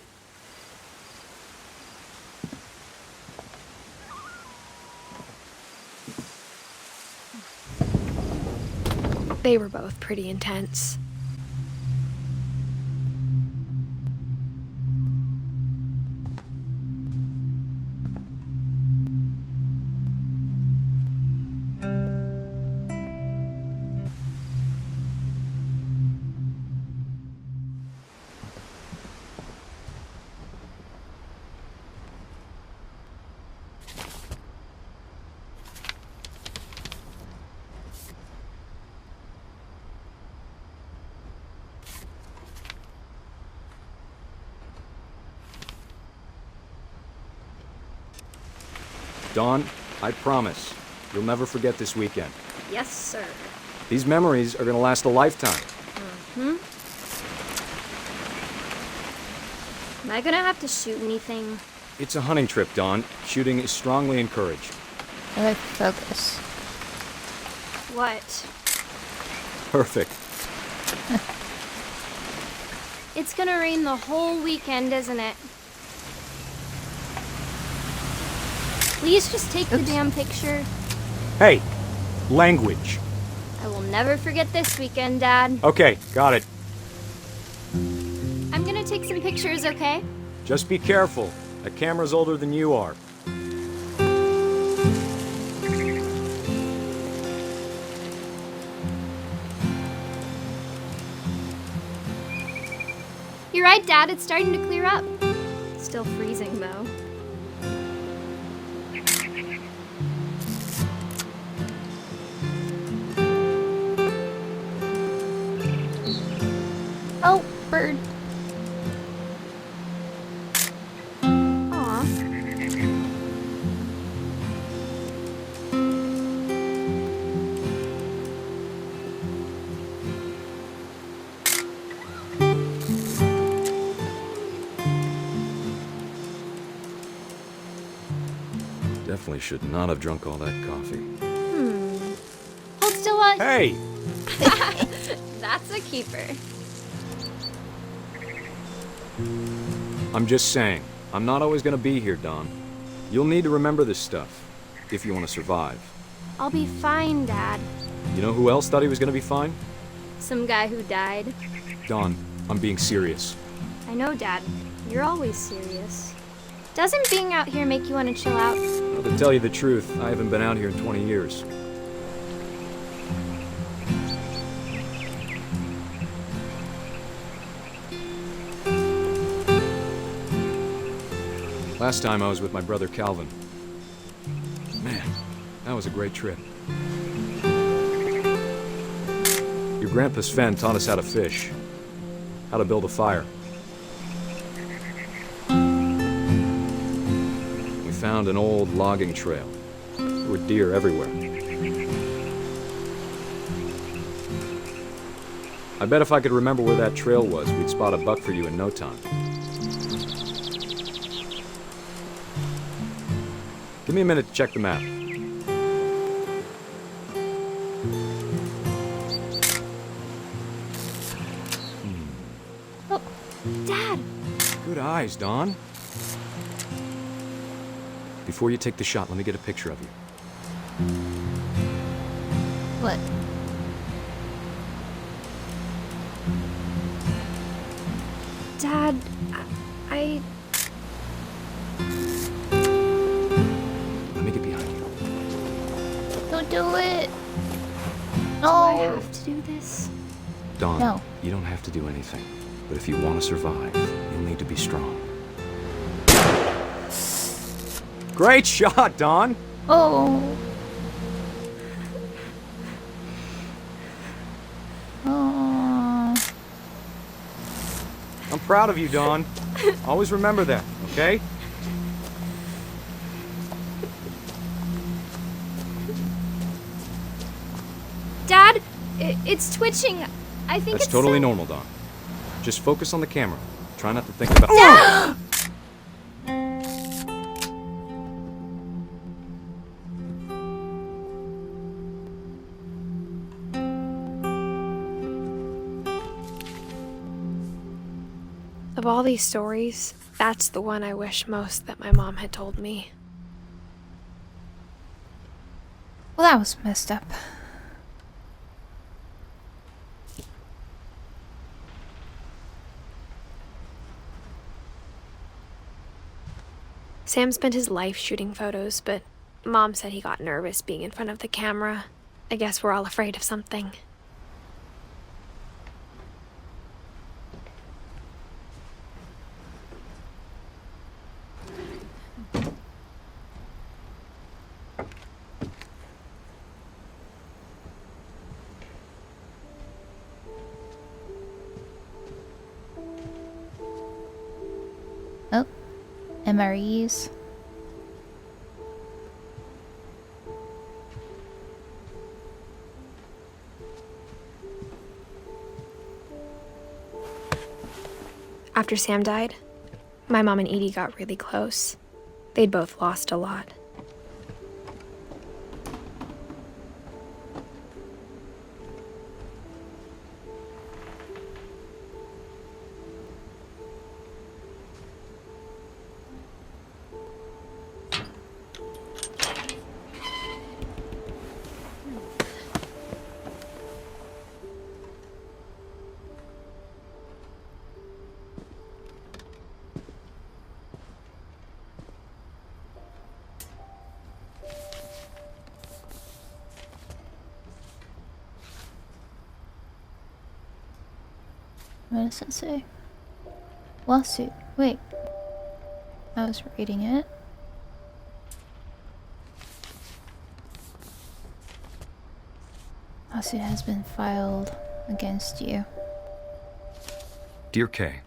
They were both pretty intense. Dawn, I promise, you'll never forget this weekend. Yes, sir. These memories are gonna last a lifetime. Am I gonna have to shoot anything? It's a hunting trip, Dawn. Shooting is strongly encouraged. I like focus. What? Perfect. It's gonna rain the whole weekend, isn't it? Please just take the damn picture. Hey, language. I will never forget this weekend, Dad. Okay, got it. I'm gonna take some pictures, okay? Just be careful. That camera's older than you are. You're right, Dad. It's starting to clear up. Still freezing, though. Oh, bird. Aw. Definitely should not have drunk all that coffee. Hold still while... Hey! That's a keeper. I'm just saying, I'm not always gonna be here, Dawn. You'll need to remember this stuff, if you want to survive. I'll be fine, Dad. You know who else thought he was gonna be fine? Some guy who died. Dawn, I'm being serious. I know, Dad. You're always serious. Doesn't being out here make you want to chill out? Well, to tell you the truth, I haven't been out here in 20 years. Last time I was with my brother Calvin. Man, that was a great trip. Your grandpa Sven taught us how to fish, how to build a fire. We found an old logging trail. There were deer everywhere. I bet if I could remember where that trail was, we'd spot a buck for you in no time. Give me a minute to check the map. Oh. Dad! Good eyes, Dawn. Before you take the shot, let me get a picture of you. What? Dad, I... Let me get behind you. Don't do it! Do I No! have to do this? Dawn, No. you don't have to do anything. But if you want to survive, you'll need to be strong. Great shot, Dawn! Oh! Oh. I'm proud of you, Dawn. Always remember that, okay? Dad, it's twitching. I think That's it's totally normal, Dawn. Just focus on the camera. Try not to think about... Of all these stories, that's the one I wish most that my mom had told me. Well, that was messed up. Sam spent his life shooting photos, but Mom said he got nervous being in front of the camera. I guess we're all afraid of something. Oh, MREs. After Sam died, my mom and Edie got really close. They'd both lost a lot. What does it say? Lawsuit. Wait. I was reading it. Lawsuit has been filed against you. Dear Kay,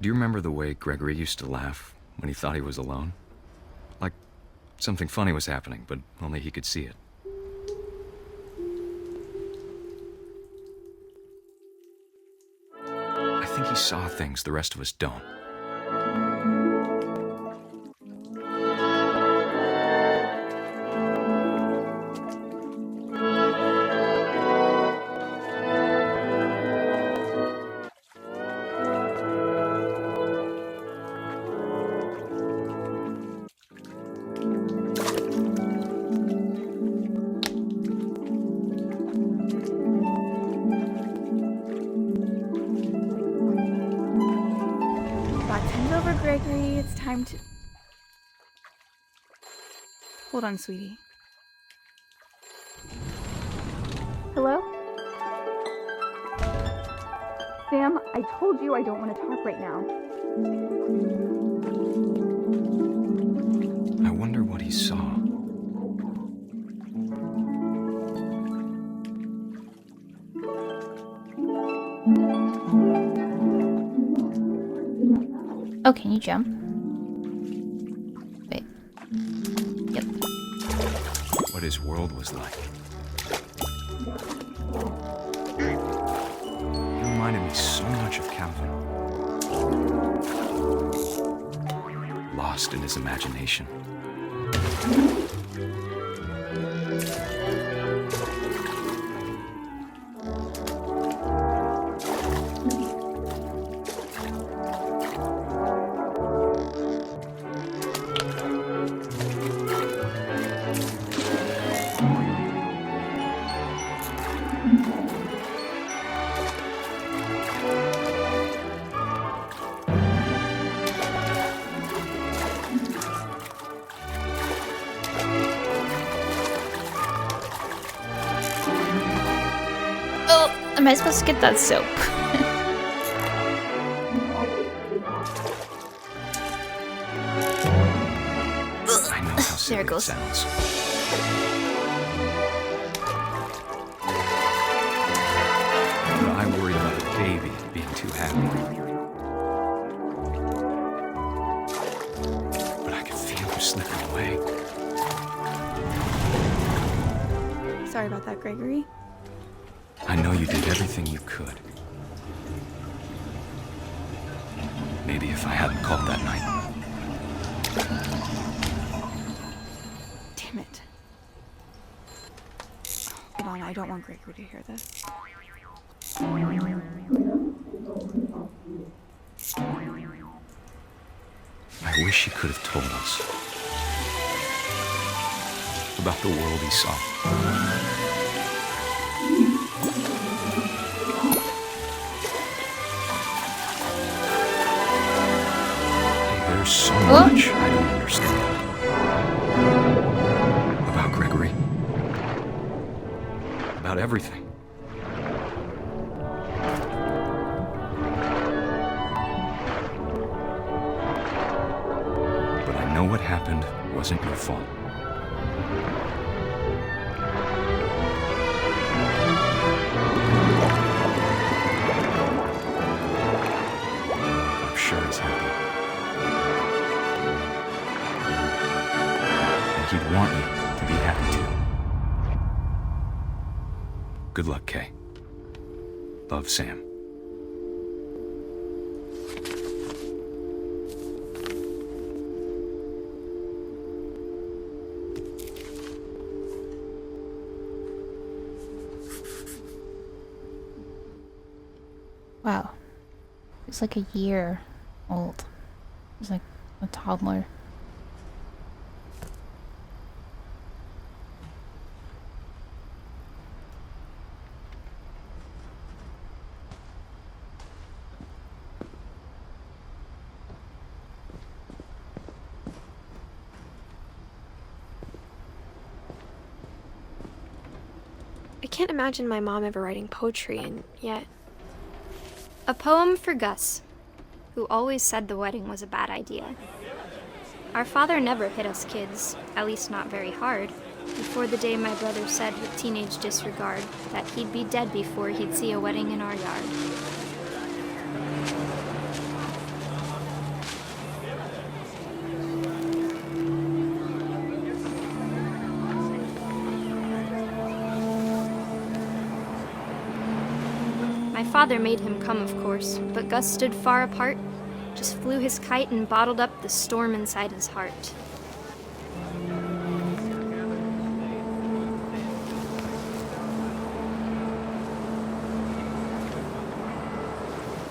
do you remember the way Gregory used to laugh when he thought he was alone? Like something funny was happening, but only he could see it. I think he saw things the rest of us don't. Bartend over, Gregory. It's time to... Hold on, sweetie. Hello? Sam, I told you I don't want to talk right now. I wonder what he saw. Oh, can you jump? Wait. Yep. What his world was like. He reminded me so much of Calvin. Lost in his imagination. Am I supposed to get that soap? I know how silly There it goes. sounds. But I worry about a baby being too happy. But I can feel him slipping away. Sorry about that, Gregory. I know you did everything you could. Maybe if I hadn't called that night. Damn it. Hold on, I don't want Gregory to hear this. I wish he could have told us about the world he saw. There's so much I don't understand about Gregory, about everything. But I know what happened wasn't your fault. I'm sure he's happy. He'd want you to be happy too. Good luck, Kay. Love, Sam. Wow. He's like a year old. He's like a toddler. I can't imagine my mom ever writing poetry, and yet... A poem for Gus, who always said the wedding was a bad idea. Our father never hit us kids, at least not very hard, before the day my brother said with teenage disregard that he'd be dead before he'd see a wedding in our yard. My father made him come, of course, but Gus stood far apart, just flew his kite and bottled up the storm inside his heart.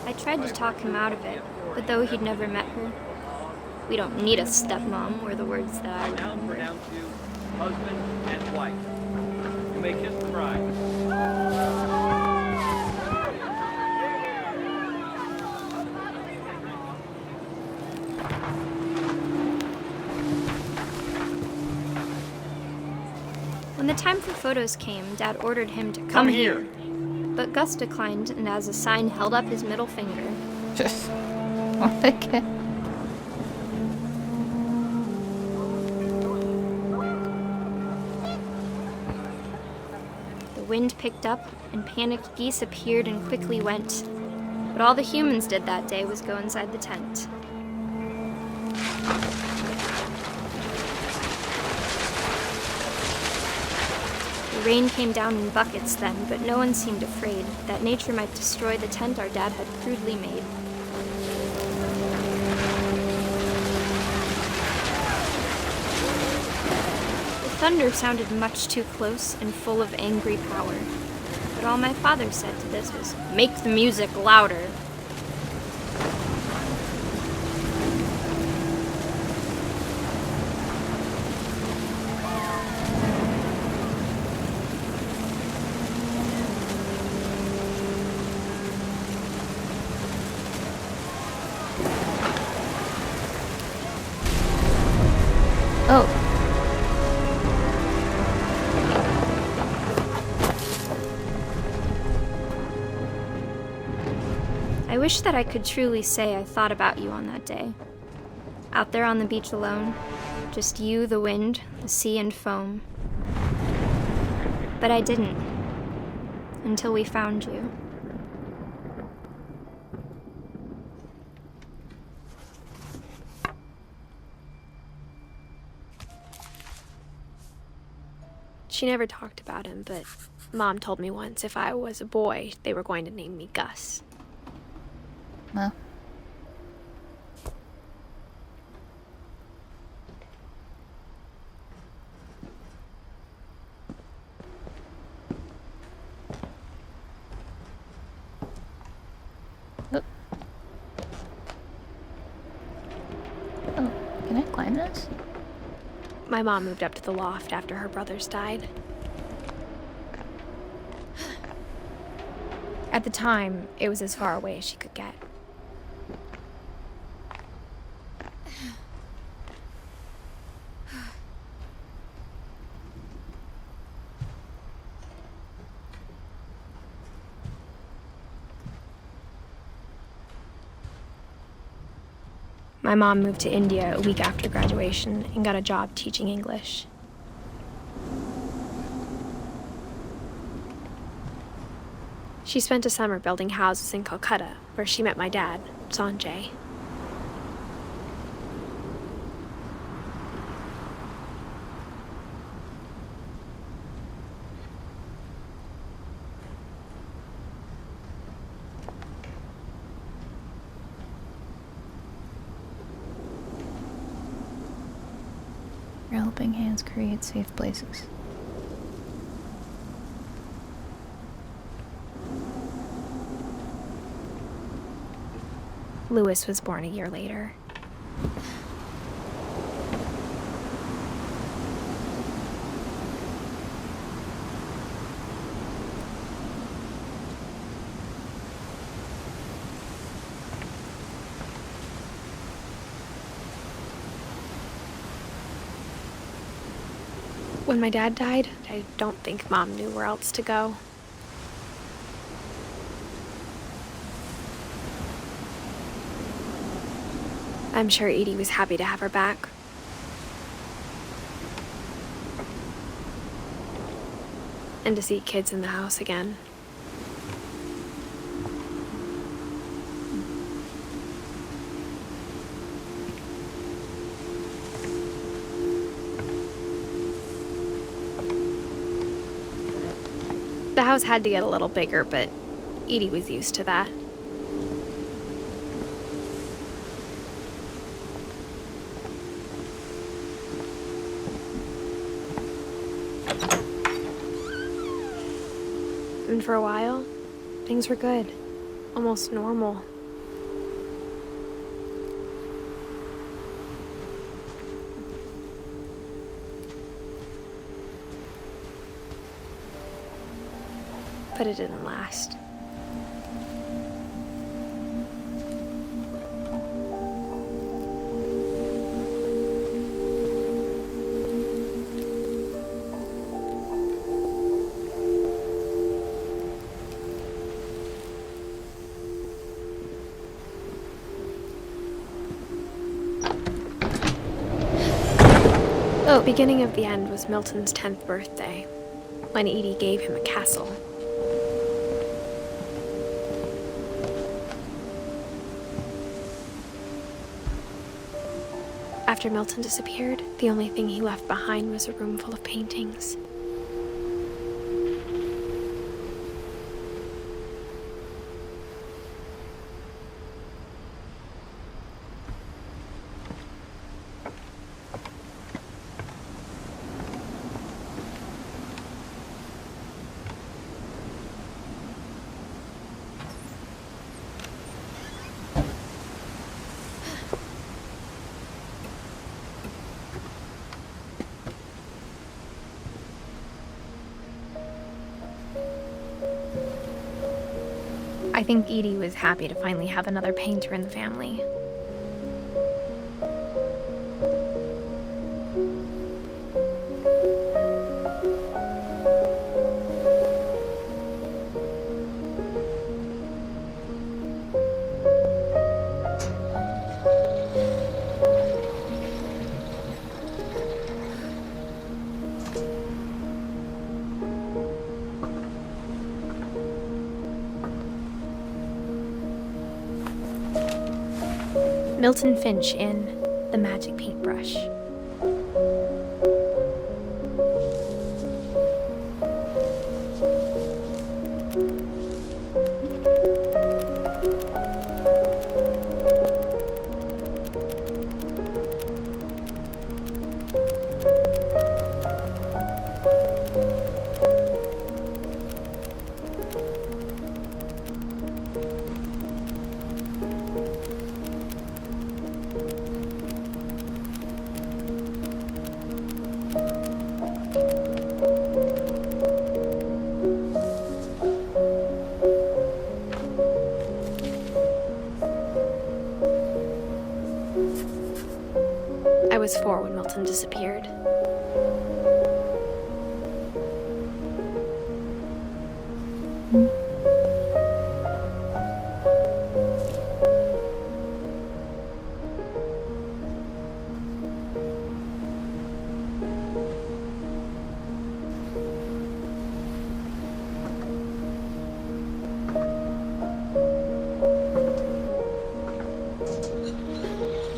I tried to talk him out of it, but though he'd never met her, "We don't need a stepmom," were the words that I remember. We're down to husband and wife. You may kiss the bride. When the time for photos came, Dad ordered him to come here. But Gus declined, and as a sign held up his middle finger. Okay. wind picked up, and panicked geese appeared and quickly went. But all the humans did that day was go inside the tent. The rain came down in buckets then, but no one seemed afraid that nature might destroy the tent our dad had crudely made. The thunder sounded much too close and full of angry power. But all my father said to this was, "Make the music louder." Oh. I wish that I could truly say I thought about you on that day. Out there on the beach alone, just you, the wind, the sea, and foam. But I didn't, until we found you. She never talked about him, but Mom told me once if I was a boy, they were going to name me Gus. Well. Oh. Oh, can I climb this? My mom moved up to the loft after her brothers died. At the time, it was as far away as she could get. My mom moved to India a week after graduation and got a job teaching English. She spent a summer building houses in Calcutta, where she met my dad, Sanjay. Your helping hands create safe places. Lewis was born a year later. When my dad died, I don't think Mom knew where else to go. I'm sure Edie was happy to have her back. And to see kids in the house again. The house had to get a little bigger, but Edie was used to that. And for a while, things were good. Almost normal. But it didn't last. The beginning of the end was Milton's 10th birthday. when Edie gave him a castle. After Milton disappeared, the only thing he left behind was a room full of paintings. I think Edie was happy to finally have another painter in the family. Milton Finch in The Magic Paintbrush. I was 4 when Milton disappeared.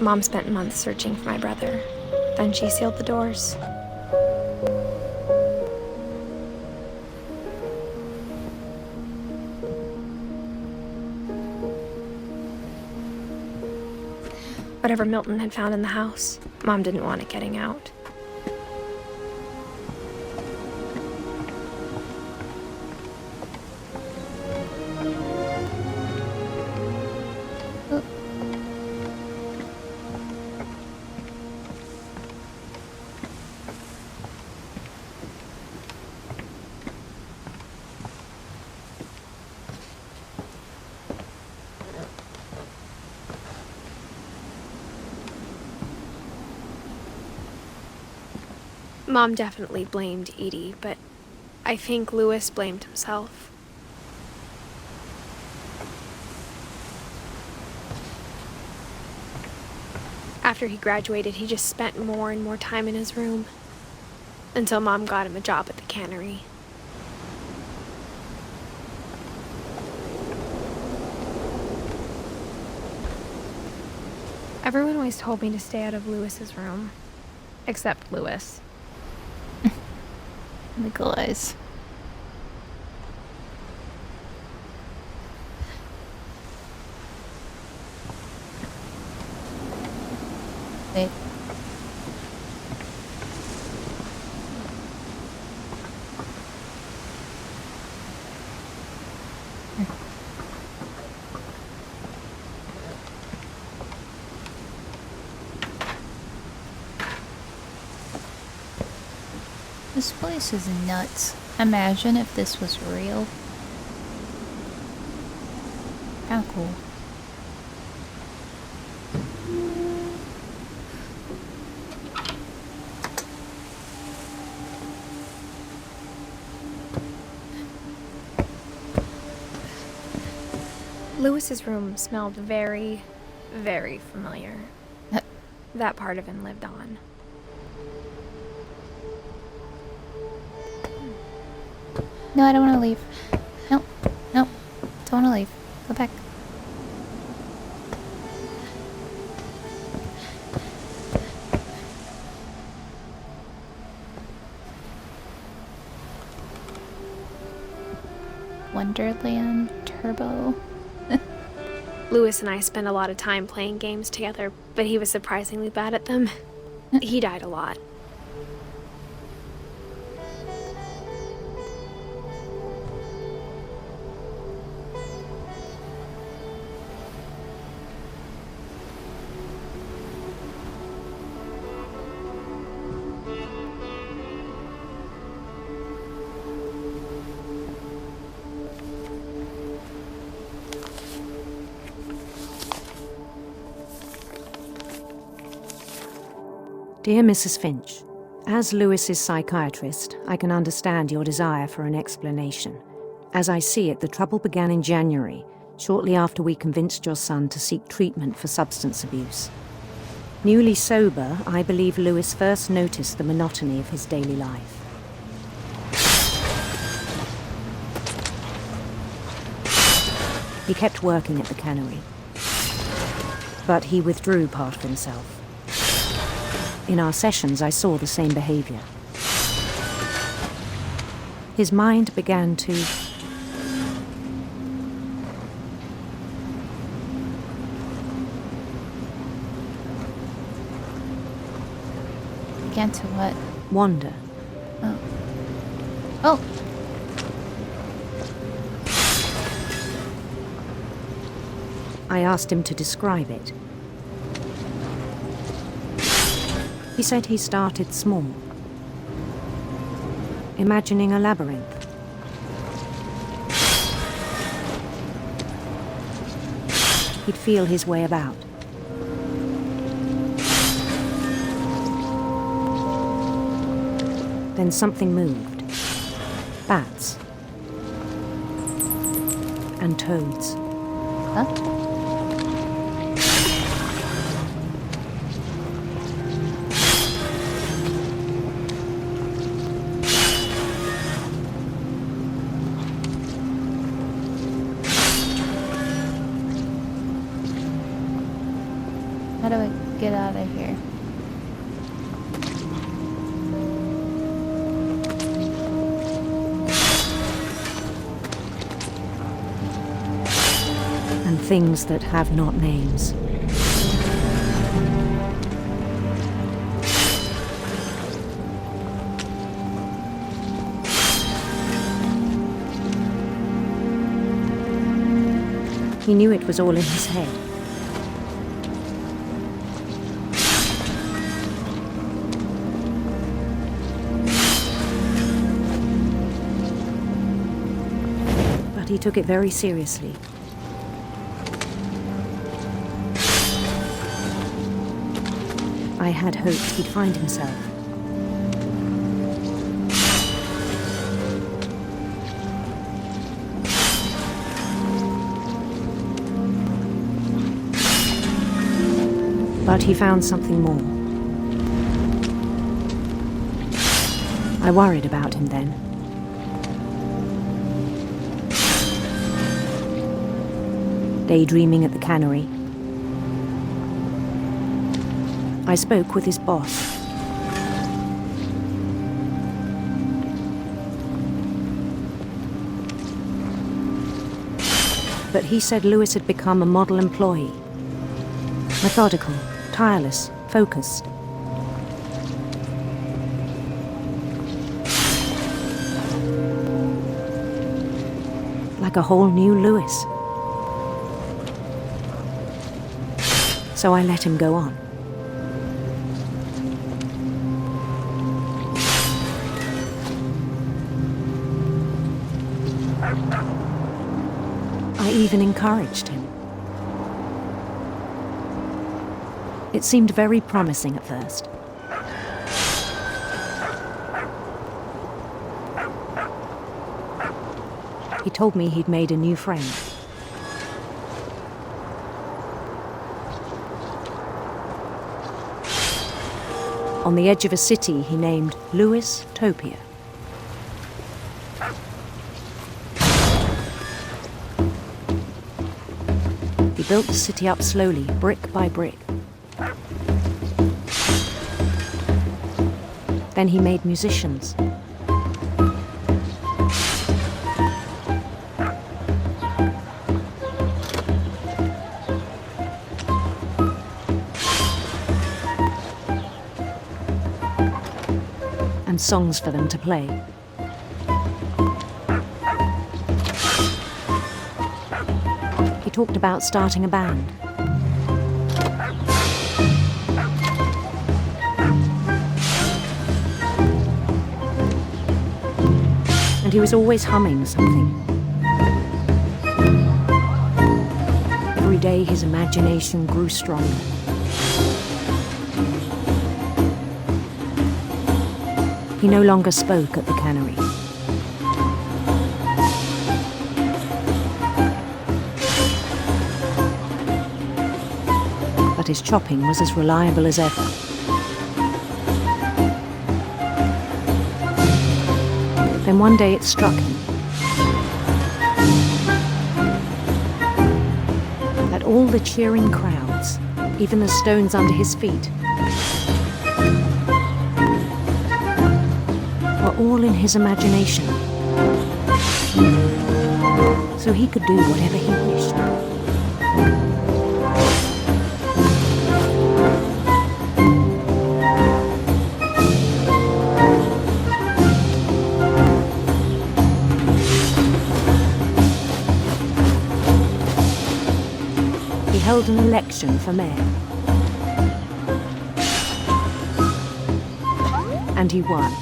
Mom spent months searching for my brother. Then she sealed the doors. Whatever Milton had found in the house, Mom didn't want it getting out. Mom definitely blamed Edie, but I think Louis blamed himself. After he graduated, he just spent more and more time in his room, until Mom got him a job at the cannery. Everyone always told me to stay out of Louis's room, except Louis. Nicholas. Wait. This place is nuts. Imagine if this was real. How cool. Louis's room smelled very, very familiar. That part of him lived on. No, I don't want to leave. Nope. Nope. Don't want to leave. Go back. Wonderland Turbo. Lewis and I spent a lot of time playing games together, but he was surprisingly bad at them. He died a lot. Dear Mrs. Finch, as Lewis's psychiatrist, I can understand your desire for an explanation. As I see it, the trouble began in January, shortly after we convinced your son to seek treatment for substance abuse. Newly sober, I believe Lewis first noticed the monotony of his daily life. He kept working at the cannery, but he withdrew part of himself. In our sessions, I saw the same behavior. His mind began to Began to what? wander. Oh. Oh! I asked him to describe it. He said he started small, imagining a labyrinth. He'd feel his way about. Then something moved. Bats. And toads. Huh? How do I get out of here? And things that have not names. He knew it was all in his head. He took it very seriously. I had hoped he'd find himself. But he found something more. I worried about him then. Daydreaming at the cannery. I spoke with his boss. But he said Lewis had become a model employee. Methodical, tireless, focused. Like a whole new Lewis. So I let him go on. I even encouraged him. It seemed very promising at first. He told me he'd made a new friend. On the edge of a city he named Lewis Topia. built the city up slowly, brick by brick. Then he made musicians. And songs for them to play. He talked about starting a band. And he was always humming something. Every day his imagination grew stronger. He no longer spoke at the cannery. But his chopping was as reliable as ever. Then one day it struck him that all the cheering crowds, even the stones under his feet, were all in his imagination. So he could do whatever he wished. He held an election for mayor. And he won.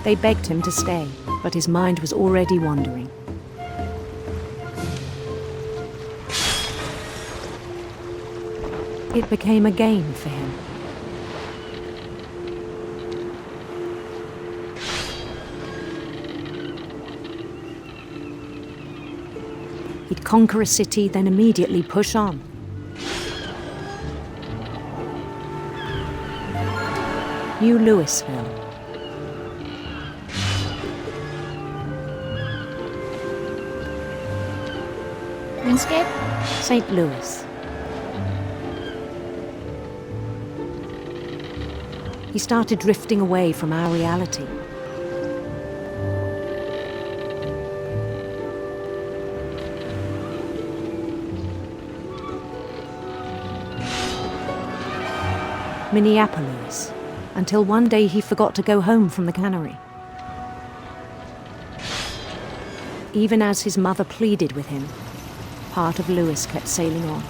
They begged him to stay, but his mind was already wandering. It became a game for him. He'd conquer a city, then immediately push on. New Louisville. Landscape? St. Louis. He started drifting away from our reality. Minneapolis, until one day he forgot to go home from the cannery. Even as his mother pleaded with him, part of Louis kept sailing on.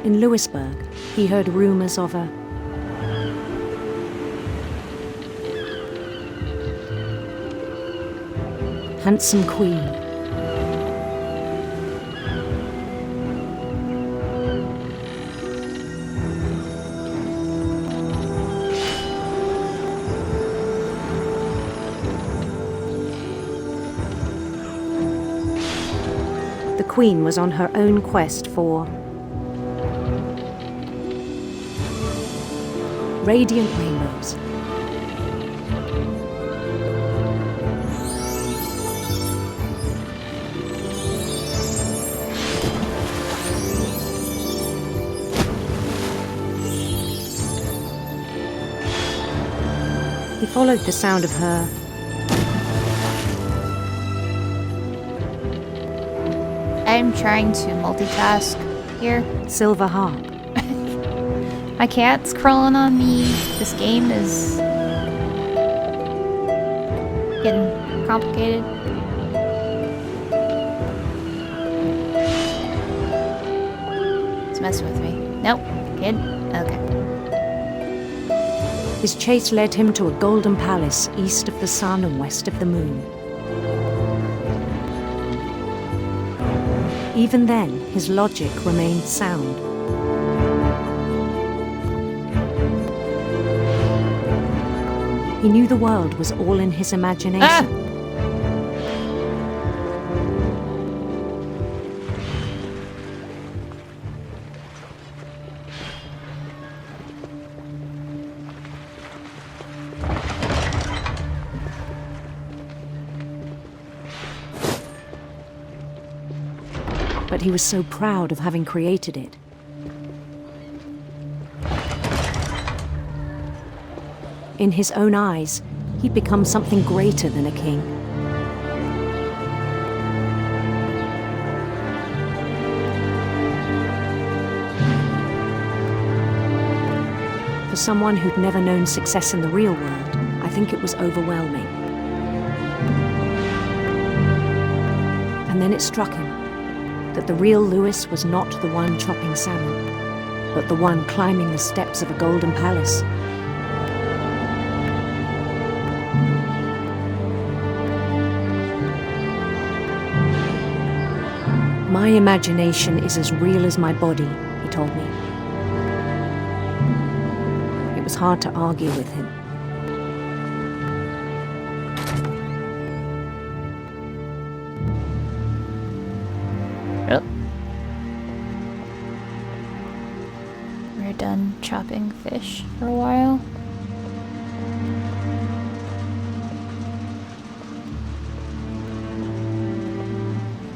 In Louisburg, he heard rumors of a handsome queen. The queen was on her own quest for radiant rainbows. He followed the sound of her I'm trying to multitask here. silver harp. My cat's crawling on me. This game is getting complicated. It's messing with me. Nope. Kid? Okay. His chase led him to a golden palace east of the sun and west of the moon. Even then, his logic remained sound. He knew the world was all in his imagination. but he was so proud of having created it. In his own eyes, he'd become something greater than a king. For someone who'd never known success in the real world, I think it was overwhelming. And then it struck him that the real Lewis was not the one chopping salmon, but the one climbing the steps of a golden palace. My imagination is as real as my body, he told me. It was hard to argue with him. Yep. We're done chopping fish for a while.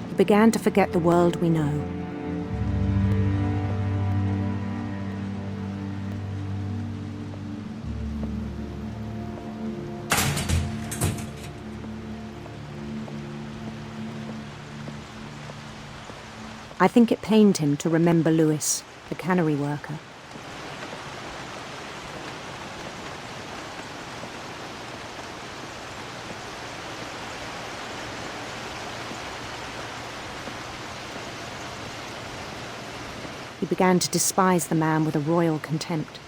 He began to forget the world we know. I think it pained him to remember Lewis, the cannery worker. He began to despise the man with a royal contempt.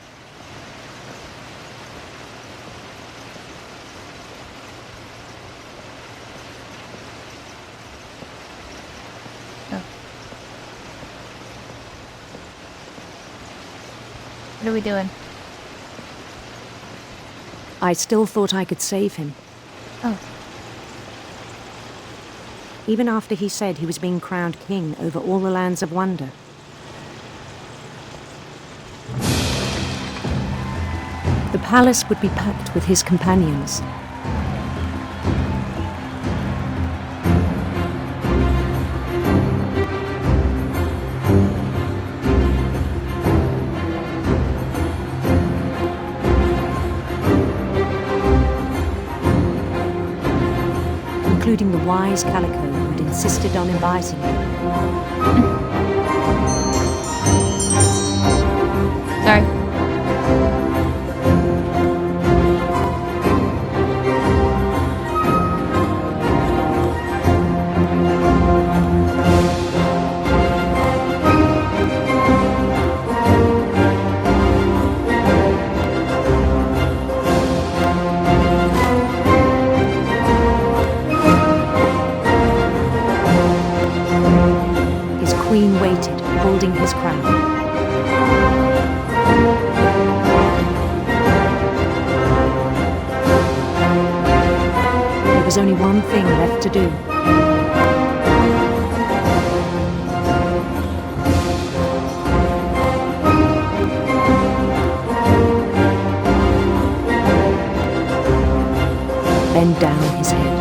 What are we doing? I still thought I could save him. Oh. Even after he said he was being crowned king over all the lands of wonder. The palace would be packed with his companions. Including the wise Calico who'd insisted on inviting him. Sorry. Queen waited, holding his crown. There was only one thing left to do. Bend down his head.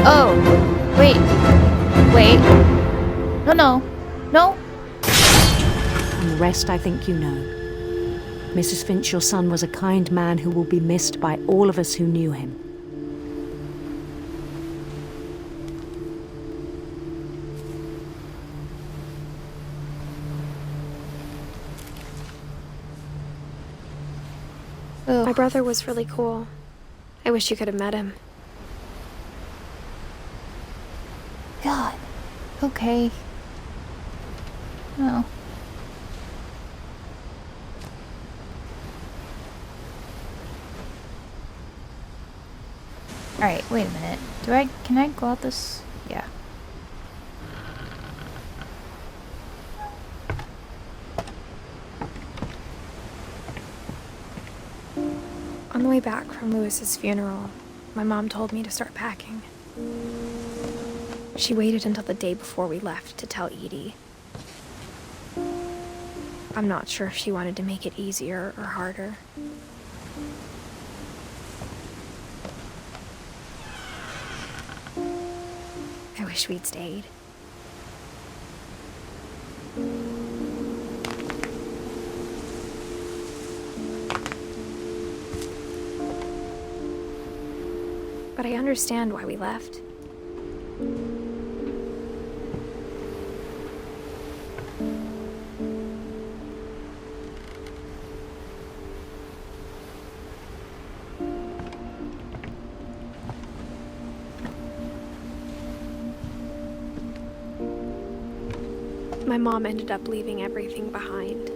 Oh, wait. No. And the rest I think you know. Mrs. Finch, your son was a kind man who will be missed by all of us who knew him. My brother was really cool. I wish you could have met him. God. Okay. Oh. Alright, wait a minute. Can I go out this? Yeah. On the way back from Lewis's funeral, my mom told me to start packing. She waited until the day before we left to tell Edie. I'm not sure if she wanted to make it easier or harder. wish we'd stayed. But I understand why we left. My mom ended up leaving everything behind.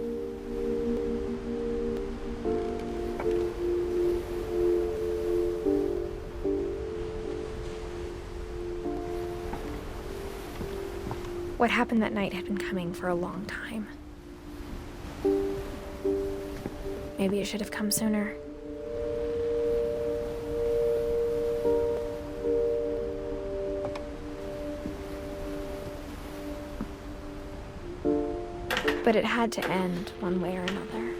What happened that night had been coming for a long time. Maybe it should have come sooner. But it had to end one way or another.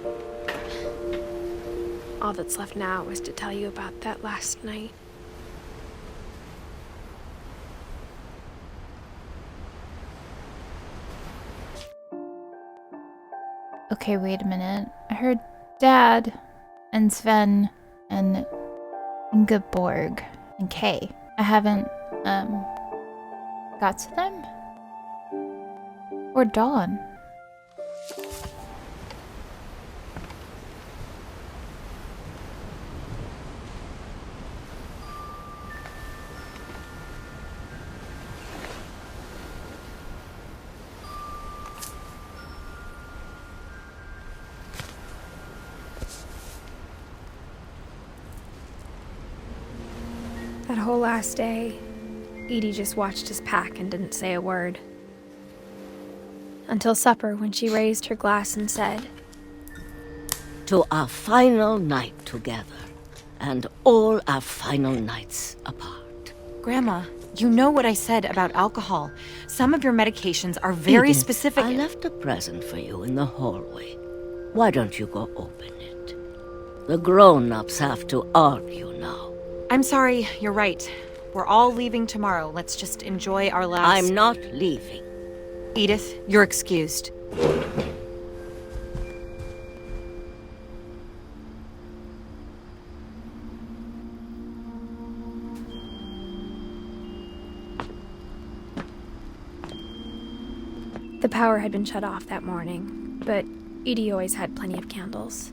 All that's left now is to tell you about that last night. Okay, wait a minute. I heard Dad and Sven and Ingeborg and Kay. I haven't, got to them? Or Dawn? That whole last day, Edie just watched us pack and didn't say a word. Until supper, when she raised her glass and said, "To our final night together, and all our final nights apart." Grandma, you know what I said about alcohol. Some of your medications are very Edith, specific. I left a present for you in the hallway. Why don't you go open it? The grown-ups have to argue now. I'm sorry, you're right. We're all leaving tomorrow. Let's just enjoy our last... I'm not leaving. Edith, you're excused. The power had been shut off that morning, but Edie always had plenty of candles.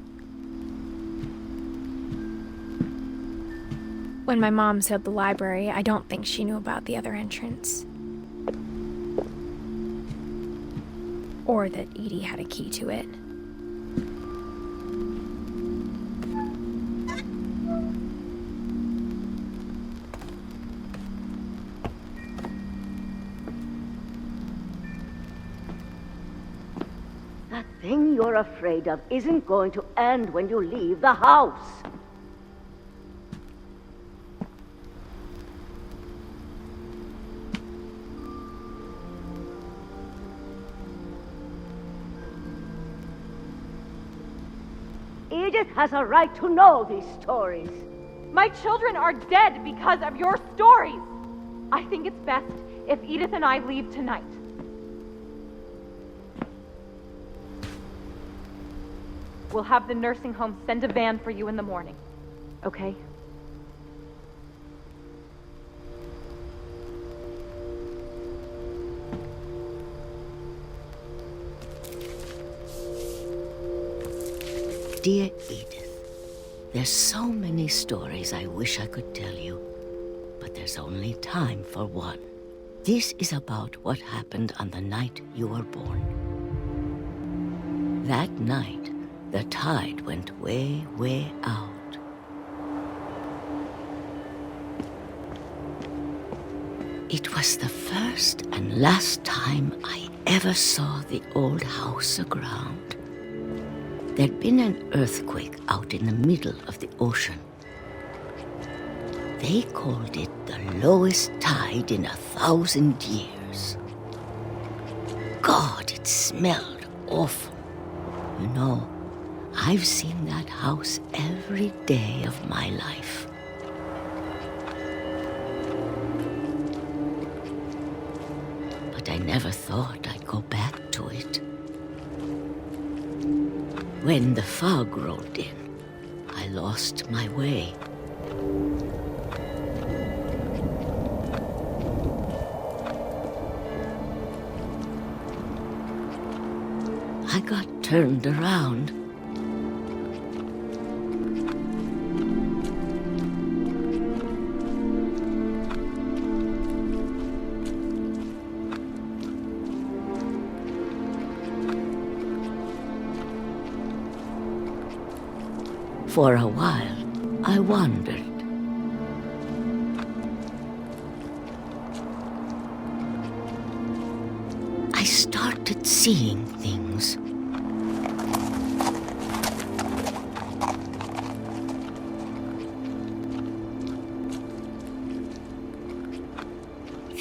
When my mom sealed the library, I don't think she knew about the other entrance. Or that Edie had a key to it. That thing you're afraid of isn't going to end when you leave the house. Edith has a right to know these stories. My children are dead because of your stories. I think it's best if Edith and I leave tonight. We'll have the nursing home send a van for you in the morning, okay? Dear Edith, there's so many stories I wish I could tell you, but there's only time for one. This is about what happened on the night you were born. That night, the tide went way, way out. It was the first and last time I ever saw the old house aground. There'd been an earthquake out in the middle of the ocean. They called it the lowest tide in 1,000 years. God, it smelled awful. You know, I've seen that house every day of my life. never thought I'd go back to it. When the fog rolled in, I lost my way. I got turned around. For a while, I wandered. I started seeing things.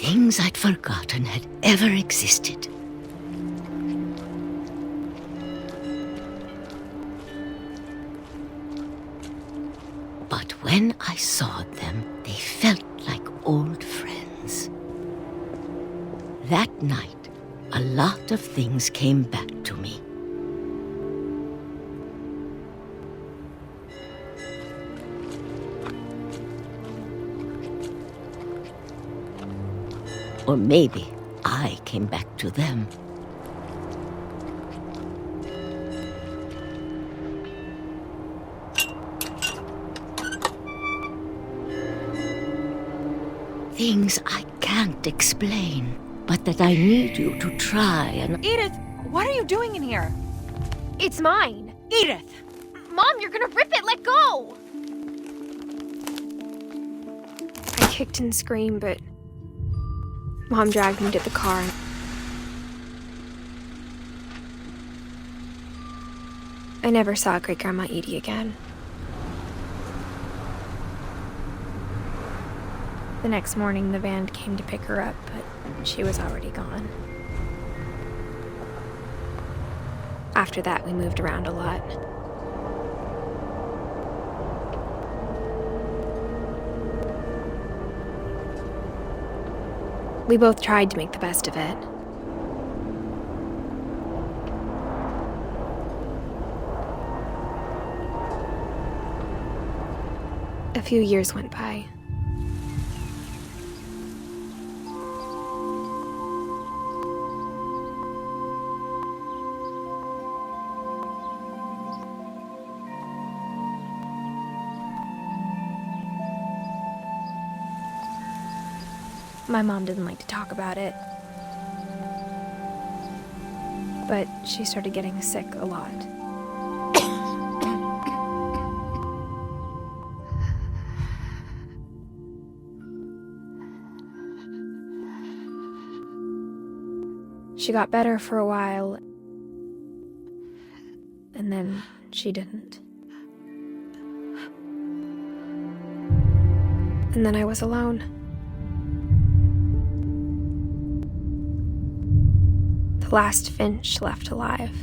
Things I'd forgotten had ever existed. But when I saw them, they felt like old friends. That night, a lot of things came back to me. Or maybe I came back to them. Things I can't explain, but that I need you to try and... Edith, what are you doing in here? It's mine. Edith! Mom, you're gonna rip it. Let go! I kicked and screamed, but Mom dragged me to the car. I never saw Great-Grandma Edie again. The next morning, the van came to pick her up, but she was already gone. After that, we moved around a lot. We both tried to make the best of it. A few years went by. My mom didn't like to talk about it, but she started getting sick a lot. She got better for a while, and then she didn't. And then I was alone. The last Finch left alive.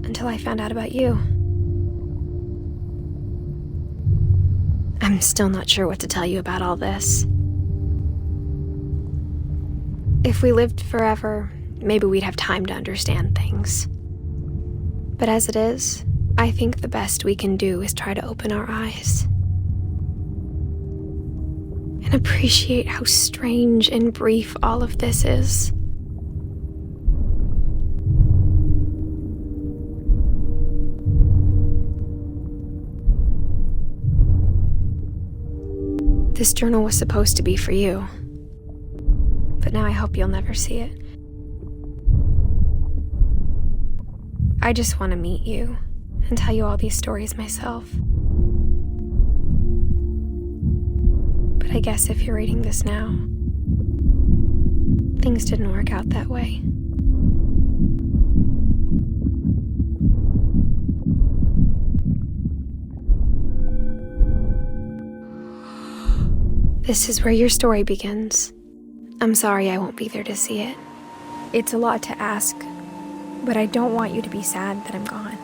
Until I found out about you. I'm still not sure what to tell you about all this. If we lived forever, maybe we'd have time to understand things. But as it is, I think the best we can do is try to open our eyes. And appreciate how strange and brief all of this is. This journal was supposed to be for you, but now I hope you'll never see it. I just want to meet you and tell you all these stories myself. But I guess if you're reading this now, things didn't work out that way. This is where your story begins. I'm sorry I won't be there to see it. It's a lot to ask, but I don't want you to be sad that I'm gone.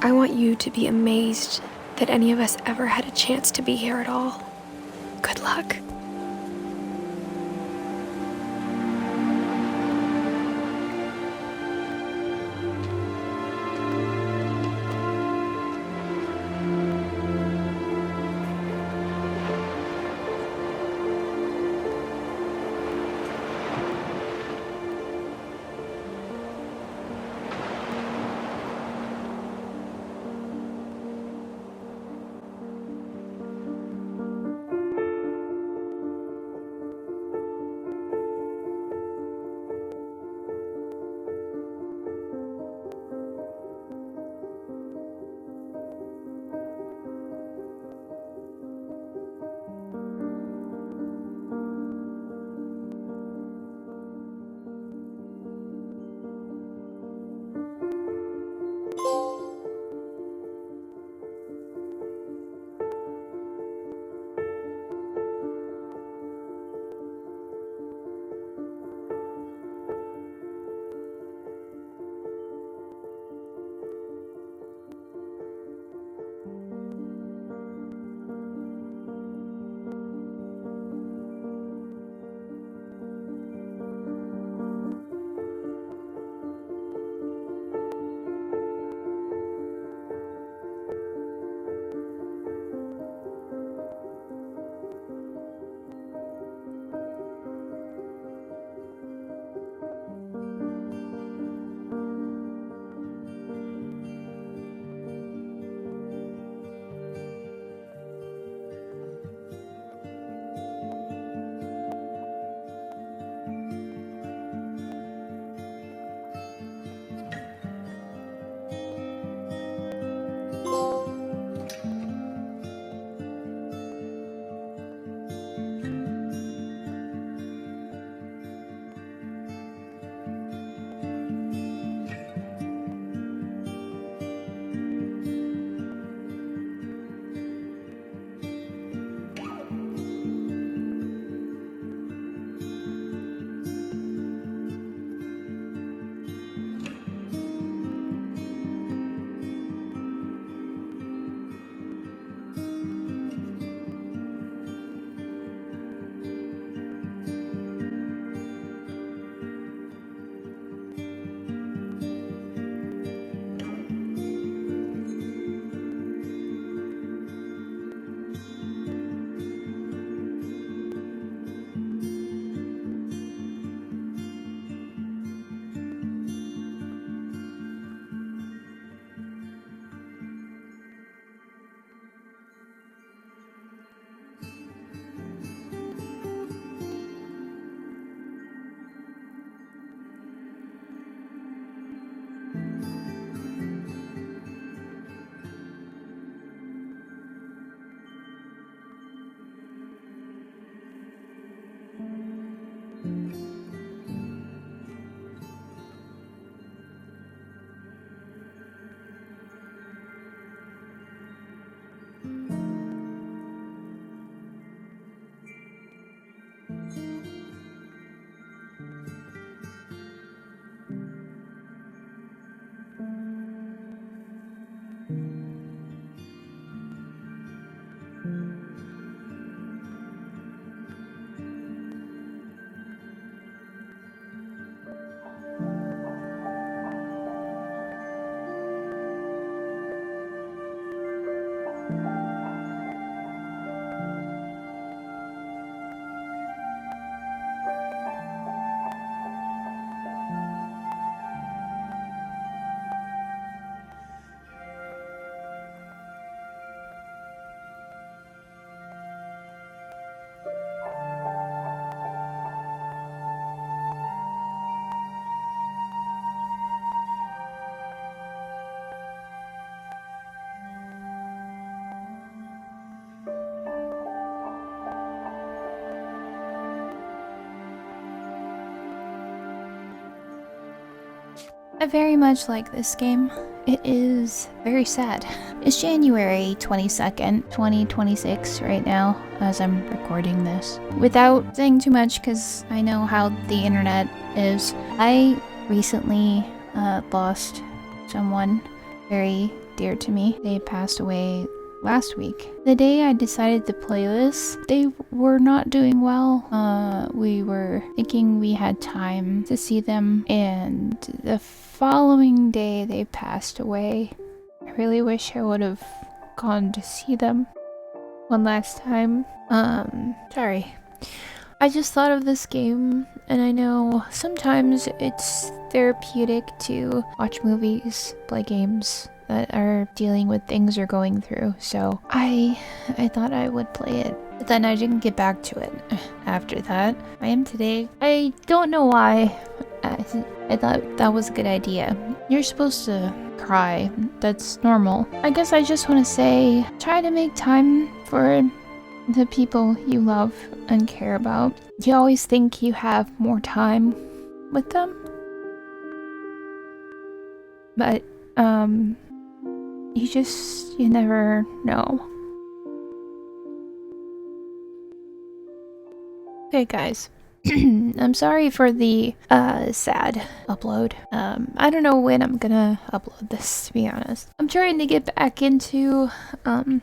I want you to be amazed that any of us ever had a chance to be here at all. Good luck. I very much like this game. It is very sad. It's January 22nd, 2026 right now as I'm recording this. Without saying too much, because I know how the internet is, I recently lost someone very dear to me. They passed away last week. The day I decided to play this, they were not doing well. We were thinking we had time to see them, and the following day they passed away. I really wish I would have gone to see them one last time. Sorry. I just thought of this game, and I know sometimes it's therapeutic to watch movies, play games that are dealing with things you're going through, so I thought I would play it, but then I didn't get back to it after that. I am today. I don't know why. I thought that was a good idea. You're supposed to cry. That's normal. I guess I just want to say, try to make time for the people you love and care about. You always think you have more time with them, but you never know. Okay, guys. I'm sorry for the sad upload. I don't know when I'm gonna upload this, to be honest. I'm trying to get back into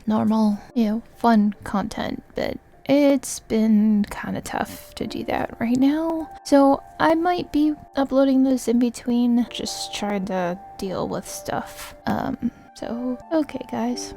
normal, fun content, but it's been kind of tough to do that right now. So I might be uploading this in between, just trying to deal with stuff. So okay, guys.